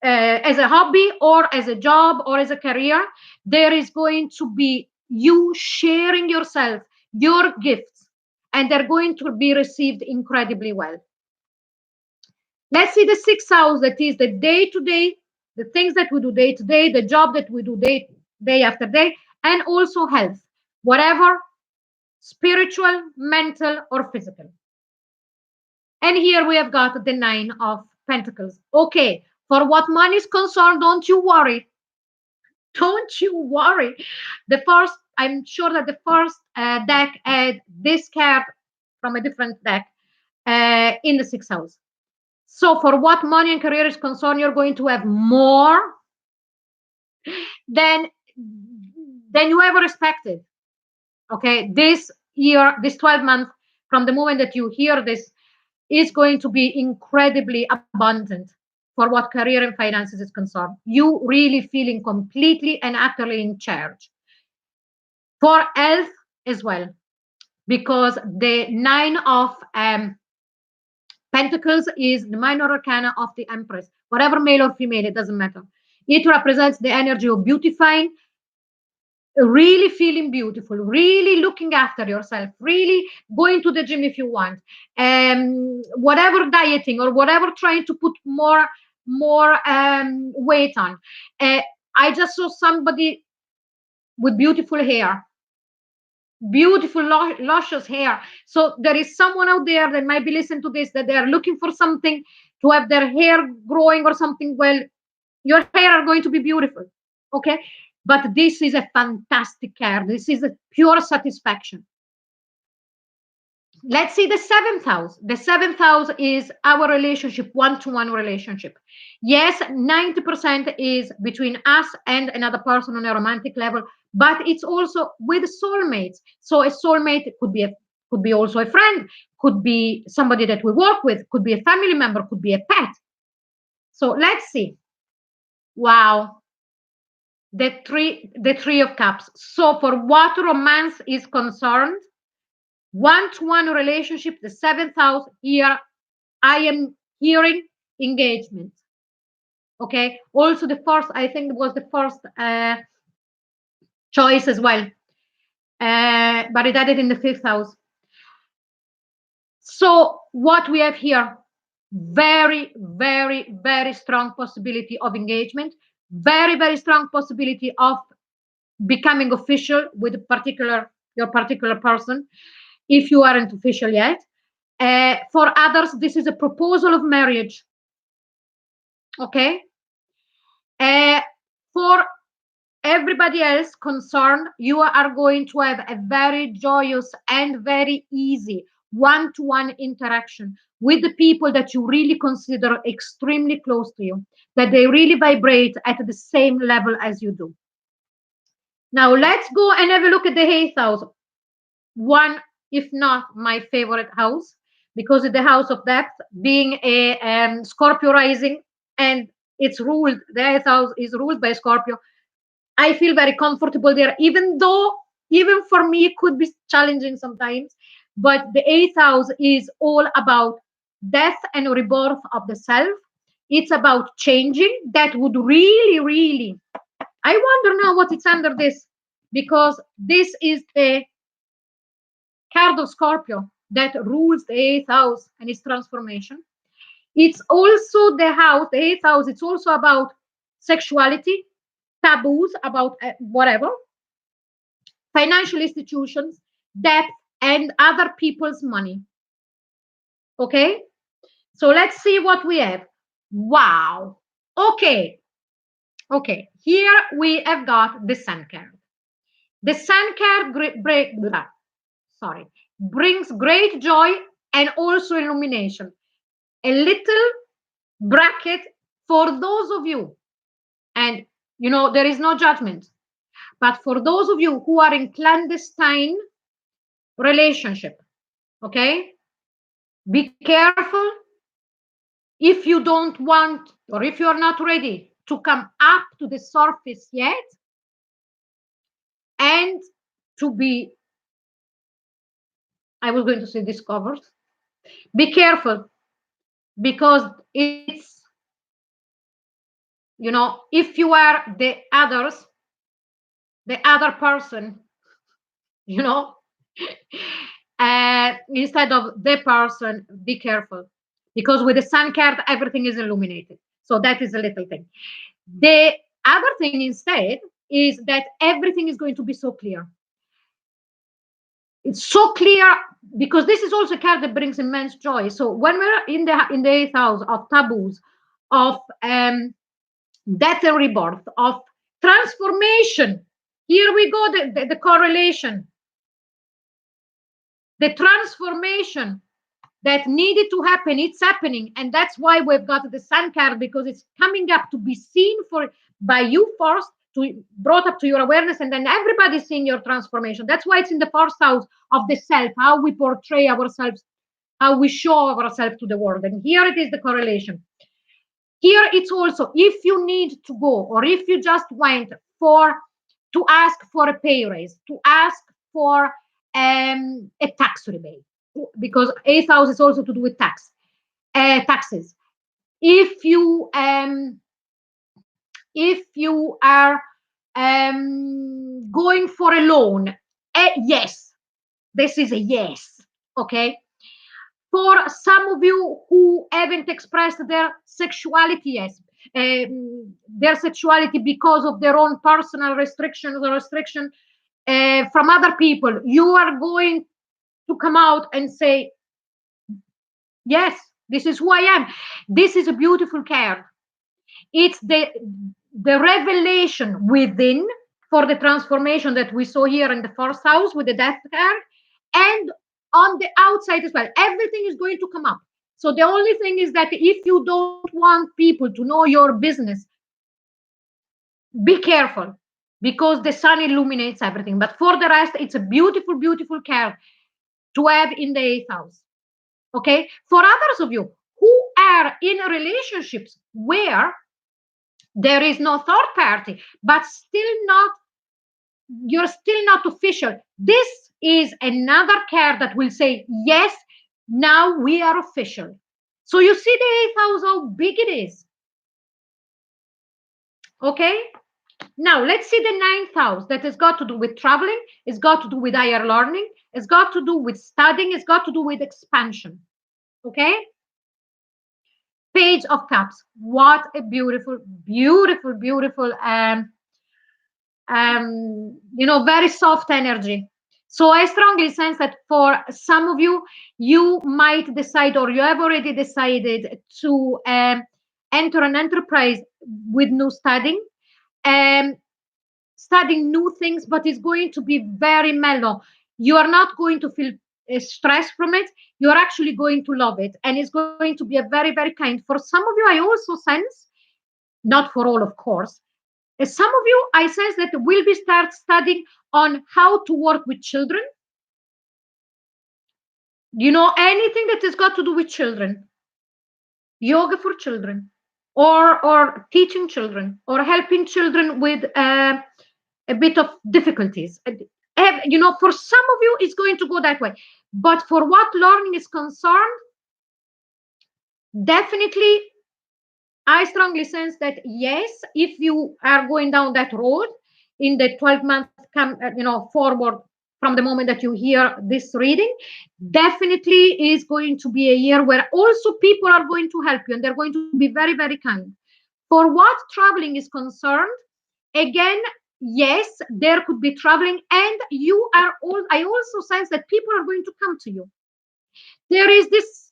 [SPEAKER 1] as a hobby or as a job or as a career, there is going to be you sharing yourself, your gifts, and they're going to be received incredibly well. Let's see the sixth house, that is the day-to-day, the things that we do day-to-day, the job that we do day after day, and also health, whatever, spiritual, mental, or physical. And here we have got the Nine of Pentacles. Okay, for what money is concerned, don't you worry. Don't you worry. I'm sure that the first deck had this card from a different deck in the sixth house. So for what money and career is concerned, you're going to have more than you ever expected. Okay, this year, this 12 months, from the moment that you hear this, is going to be incredibly abundant for what career and finances is concerned. You really feeling completely and utterly in charge. For health as well, because the Nine of Pentacles is the minor arcana of the Empress. Whatever, male or female, it doesn't matter. It represents the energy of beautifying, really feeling beautiful, really looking after yourself, really going to the gym if you want, whatever, dieting or whatever, trying to put more weight on. I just saw somebody with beautiful hair, beautiful luscious hair. So there is someone out there that might be listening to this, that they are looking for something to have their hair growing or something. Well, your hair are going to be beautiful. Okay, but this is a fantastic care. This is a pure satisfaction. Let's see the seventh house. The seventh house is our relationship, one-to-one relationship. Yes, 90% is between us and another person on a romantic level, but it's also with soulmates. So a soulmate could be also a friend, could be somebody that we work with, could be a family member, could be a pet. So let's see. Wow, the three of cups. So for what romance is concerned, one-to-one relationship, the seventh house here, I am hearing engagement. Okay. Also, the first, I think, was the first choice as well, but it added in the fifth house. So, what we have here, very, very, very strong possibility of engagement, very, very strong possibility of becoming official with a particular your particular person, if you aren't official yet. For others, this is a proposal of marriage. Okay. Uh, for everybody else concerned, you are going to have a very joyous and very easy one-to-one interaction with the people that you really consider extremely close to you, that they really vibrate at the same level as you do. Now let's go and have a look at the eighth house. One, if not my favorite house, because it's the house of depth, being a Scorpio rising, and it's ruled, the eighth house is ruled by Scorpio. I feel very comfortable there, even though, even for me, it could be challenging sometimes. But the eighth house is all about death and rebirth of the self. It's about changing. That would really, really, I wonder now what it's under this, because this is the card of Scorpio that rules the eighth house and its transformation. It's also the house, the eighth house, it's also about sexuality, taboos about whatever, financial institutions, debt, and other people's money. Okay, so let's see what we have. Wow. Okay, okay. Here we have got the Sun card. The Sun card sorry, brings great joy and also illumination. A little bracket for those of you, and there is no judgment, but for those of you who are in clandestine relationship, okay, be careful if you don't want, or if you're not ready to come up to the surface yet, and to be, I was going to say, discovered. Be careful, because it's, if you are the other person, you know instead of the person, be careful, because with the Sun card everything is illuminated. So that is a little thing. The other thing instead is that everything is going to be so clear. It's so clear, because this is also a card that brings immense joy. So when we're in the eighth house of taboos, of death and rebirth, of transformation, here we go, the correlation, the transformation that needed to happen, it's happening. And that's why we've got the Sun card, because it's coming up to be seen by you first, to brought up to your awareness, and then everybody's seeing your transformation. That's why it's in the first house of the self, how we portray ourselves, how we show ourselves to the world. And here it is, the correlation. Here it's also, if you need to go, or if you just went to ask for a pay raise, to ask for a tax rebate, because eighth house is also to do with taxes. If you are going for a loan, yes, this is a yes. Okay. For some of you who haven't expressed their sexuality, yes, their sexuality because of their own personal restrictions or restriction from other people, you are going to come out and say, yes, this is who I am. This is a beautiful card. It's the revelation within for the transformation that we saw here in the first house with the death card, and on the outside as well. Everything is going to come up. So the only thing is that if you don't want people to know your business, be careful, because the sun illuminates everything. But for the rest, it's a beautiful, beautiful card to have in the eighth house. Okay. For others of you who are in relationships where there is no third party, but you're still not official, this is another card that will say, yes, now we are official. So you see the eighth house, how big it is. Okay. Now let's see the ninth house, that has got to do with traveling, it's got to do with higher learning, it's got to do with studying, it's got to do with expansion. Okay. Page of Cups. What a beautiful, beautiful, beautiful, very soft energy. So I strongly sense that for some of you, you might decide, or you have already decided to enter an enterprise with new studying, um, studying new things, but it's going to be very mellow. You are not going to feel stress from it. You're actually going to love it, and it's going to be a very, very kind. For some of you, I also sense, not for all, of course, some of you, I sense that will be start studying on how to work with children. Anything that has got to do with children, yoga for children, or teaching children, or helping children with a bit of difficulties. For some of you, it's going to go that way. But for what learning is concerned, definitely, I strongly sense that yes, if you are going down that road in the 12 months forward from the moment that you hear this reading, definitely is going to be a year where also people are going to help you, and they're going to be very, very kind. For what traveling is concerned, again, yes, there could be traveling, and you are all. I also sense that people are going to come to you. There is this,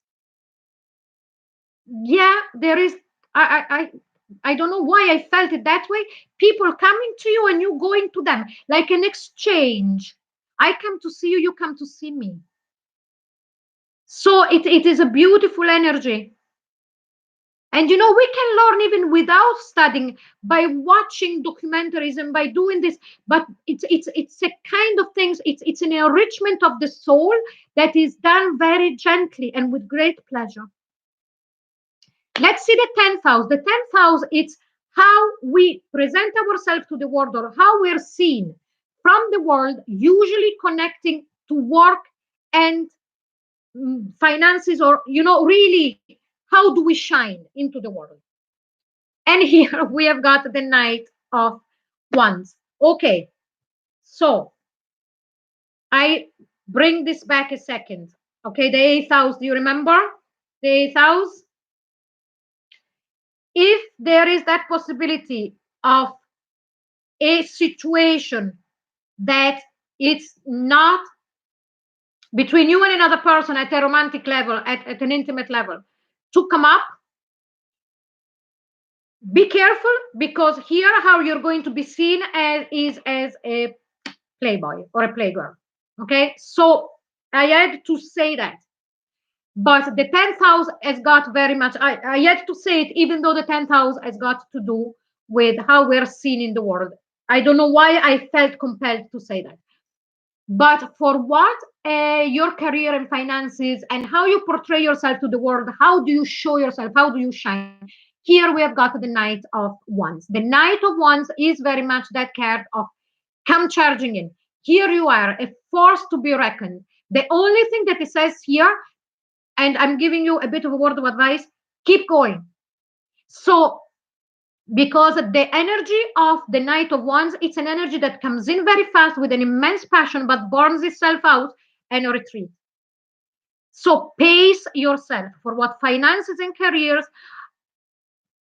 [SPEAKER 1] yeah, there is. I don't know why I felt it that way. People coming to you and you going to them, like an exchange. I come to see you, you come to see me. So it is a beautiful energy. And we can learn even without studying, by watching documentaries and by doing this. But it's a kind of things. It's an enrichment of the soul that is done very gently and with great pleasure. Let's see the 10th house. The 10th house, it's how we present ourselves to the world, or how we're seen from the world, usually connecting to work and finances, or really, how do we shine into the world. And here we have got the Knight of Wands. Okay, so I bring this back a second. Okay, the 8th house, do you remember the 8th house? If there is that possibility of a situation that it's not between you and another person at a romantic level, at an intimate level, to come up, be careful, because here how you're going to be seen as a playboy or a playgirl. Okay, so I had to say that. But the 10th house has got very much, I had to say it, even though the 10th house has got to do with how we're seen in the world. I don't know why I felt compelled to say that. But for what your career and finances and how you portray yourself to the world, how do you show yourself, how do you shine? Here we have got the Knight of Wands. The Knight of Wands is very much that card of come charging in. Here you are, a force to be reckoned. The only thing that it says here, and I'm giving you a bit of a word of advice, keep going. So, because the energy of the Knight of Wands, it's an energy that comes in very fast with an immense passion, but burns itself out and retreats. So pace yourself. For what finances and careers,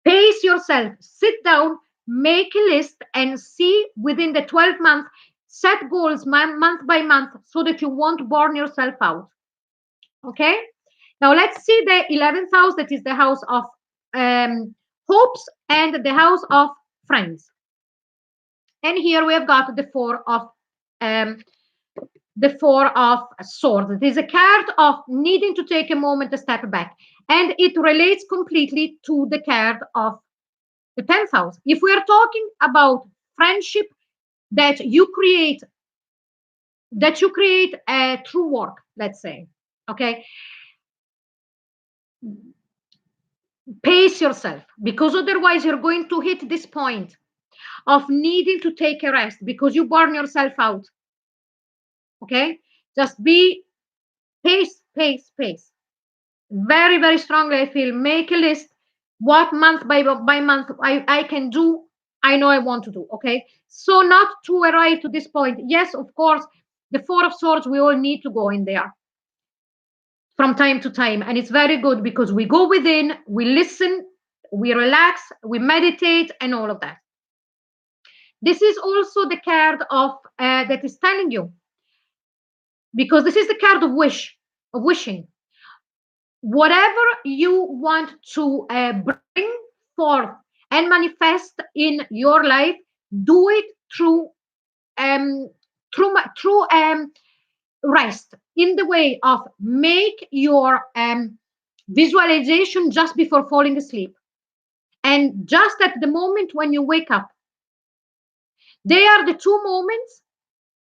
[SPEAKER 1] pace yourself. Sit down, make a list, and see within the 12 months, set goals month by month so that you won't burn yourself out. Okay? Now let's see the 11th house, that is the house of hopes and the house of friends. And here we have got the Four of the Four of Swords. It is a card of needing to take a moment to step back. And it relates completely to the card of the 10th house. If we are talking about friendship that you create, through work, let's say, okay, pace yourself, because otherwise you're going to hit this point of needing to take a rest because you burn yourself out. Okay, just be pace. Very, very strongly, I feel. Make a list. What month by month I can do. I know I want to do. Okay, so not to arrive to this point. Yes, of course, the Four of Swords. We all need to go in there from time to time, and it's very good because we go within, we listen, we relax, we meditate, and all of that. This is also the card of that is telling you, because this is the card of wishing. Whatever you want to bring forth and manifest in your life, do it through um, rest, in the way of make your visualization just before falling asleep, and just at the moment when you wake up. They are the two moments,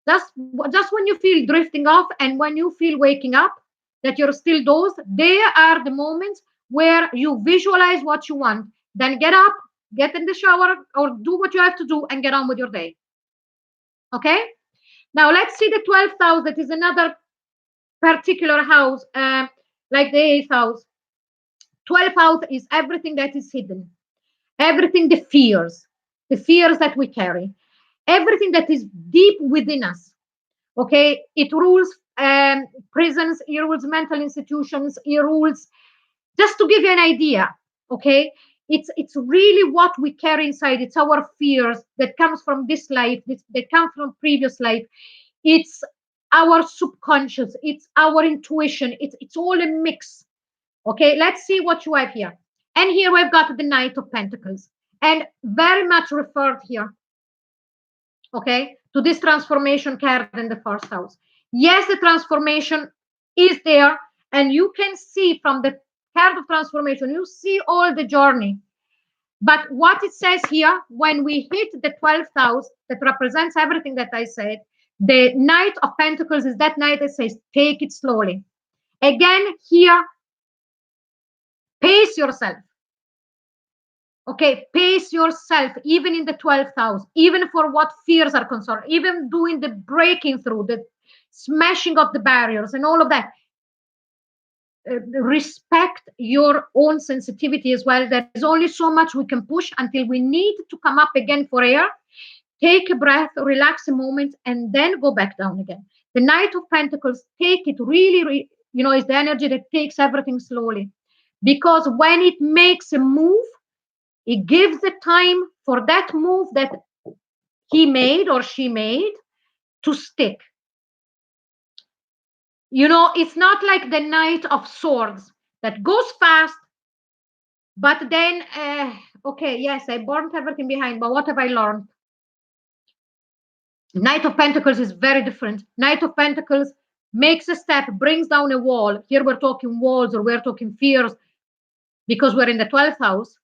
[SPEAKER 1] just just when you feel drifting off and when you feel waking up, that you're still dozed. They are the moments where you visualize what you want, then get up, get in the shower, or do what you have to do and get on with your day. Okay, now let's see the 12th house. That is another particular house, like the 8th house. 12th house is everything that is hidden, everything, the fears that we carry, everything that is deep within us. Okay, it rules prisons, it rules mental institutions, it rules, just to give you an idea. Okay, it's really what we carry inside. It's our fears that comes from this life, that come from previous life. It's our subconscious, it's our intuition, it's all a mix. Okay, let's see what you have here. And here we've got the Knight of Pentacles, and very much referred here, okay, to this transformation card in the first house. Yes, the transformation is there, and you can see from the card of transformation, you see all the journey. But what it says here, when we hit the 12th house, that represents everything that I said, the Knight of Pentacles is that knight that says, take it slowly. Again, here, pace yourself. Okay, pace yourself, even in the 12th house, even for what fears are concerned, even doing the breaking through, the smashing of the barriers and all of that. Respect your own sensitivity as well. There is only so much we can push until we need to come up again for air. Take a breath, relax a moment, and then go back down again. The Knight of Pentacles, take it really, is the energy that takes everything slowly. Because when it makes a move, it gives the time for that move that he made or she made to stick. It's not like the Knight of Swords that goes fast, but then, okay, yes, I burnt everything behind, but what have I learned? Knight of Pentacles is very different. Knight of Pentacles makes a step, brings down a wall. Here we're talking walls, or we're talking fears, because we're in the 12th house.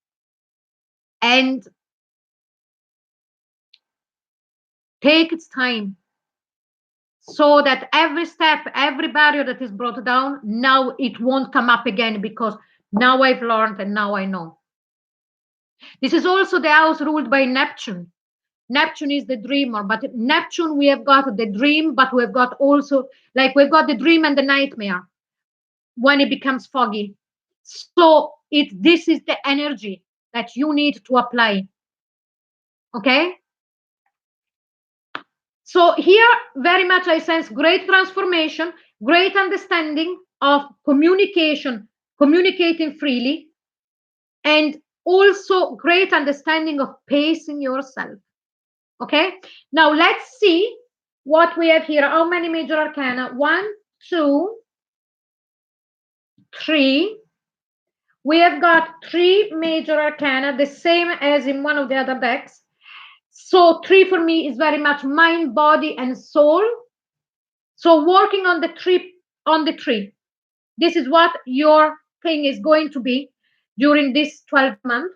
[SPEAKER 1] And take its time, so that every step, every barrier that is brought down, now it won't come up again, because now I've learned and now I know. This is also the house ruled by Neptune. Neptune is the dreamer, but Neptune, we have got the dream, but we've got also, like, we've got the dream and the nightmare when it becomes foggy. So this is the energy that you need to apply. Okay? So here, very much I sense great transformation, great understanding of communication, communicating freely, and also great understanding of pacing yourself. Okay, now let's see what we have here. How many major arcana? 1, 2, 3. We have got 3 major arcana, the same as in one of the other decks. So 3 for me is very much mind, body, and soul. So working on the tree. This is what your thing is going to be during this 12 months.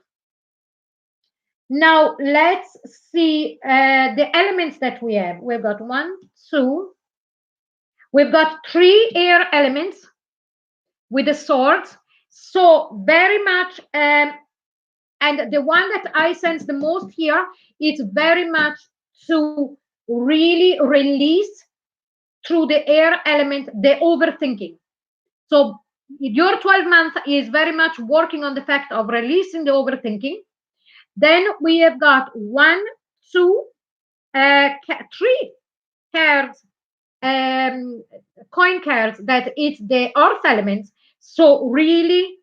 [SPEAKER 1] Now let's see the elements that we have. We've got 1, 2. We've got 3 air elements with the swords. So very much, and the one that I sense the most here is very much to really release through the air element the overthinking. So your 12 months is very much working on the fact of releasing the overthinking. Then we have got 1, 2, 3 cards, coin cards that it's the earth elements. So really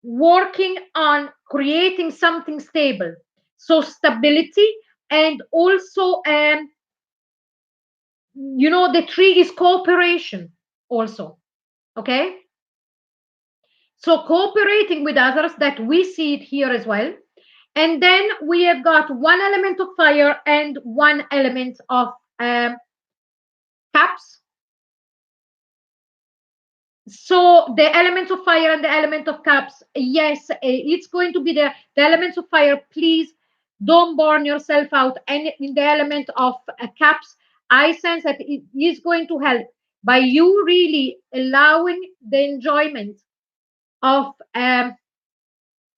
[SPEAKER 1] working on creating something stable. So stability, and also the tree is cooperation also. Okay, so cooperating with others, that we see it here as well. And then we have got 1 element of fire and 1 element of cups. So the elements of fire and the element of cups, yes, it's going to be the elements of fire. Please don't burn yourself out. And in the element of cups, I sense that it is going to help by you really allowing the enjoyment of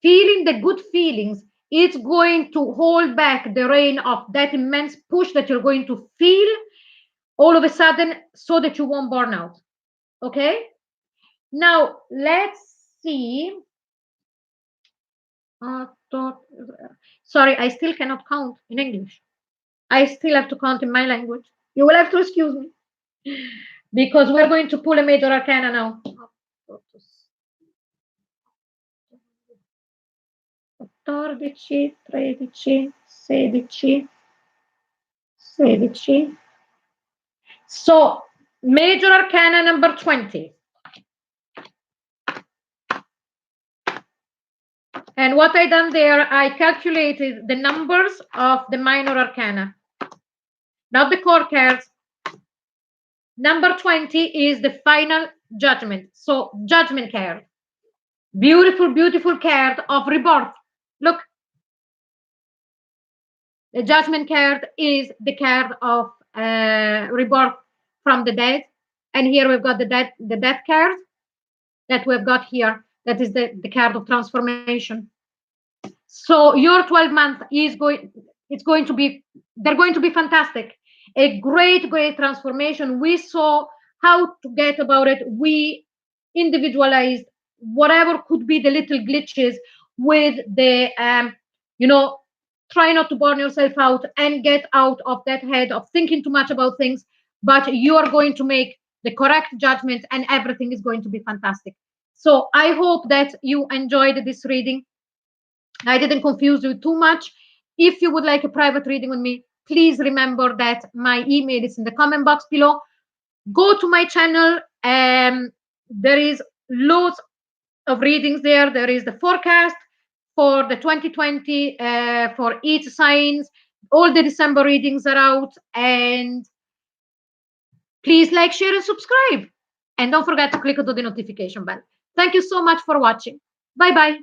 [SPEAKER 1] feeling the good feelings. It's going to hold back the rain of that immense push that you're going to feel all of a sudden, so that you won't burn out. Okay? Now, let's see. Sorry, I still cannot count in English. I still have to count in my language. You will have to excuse me, because we're going to pull a major arcana now. 14, 13, 16, 16. So, major arcana number 20. And what I done there, I calculated the numbers of the minor arcana, not the core cards. Number 20 is the final judgment. So judgment card. Beautiful, beautiful card of rebirth. Look, the judgment card is the card of rebirth from the dead. And here we've got the death card that we've got here. That is the card of transformation. So your 12 months is going to be, they're going to be fantastic. A great, great transformation. We saw how to get about it. We individualized whatever could be the little glitches with the, try not to burn yourself out and get out of that head of thinking too much about things. But you are going to make the correct judgment and everything is going to be fantastic. So I hope that you enjoyed this reading. I didn't confuse you too much. If you would like a private reading with me, please remember that my email is in the comment box below. Go to my channel. There is loads of readings there. There is the forecast for the 2020 for each signs. All the December readings are out. And please like, share, and subscribe. And don't forget to click on the notification bell. Thank you so much for watching. Bye-bye.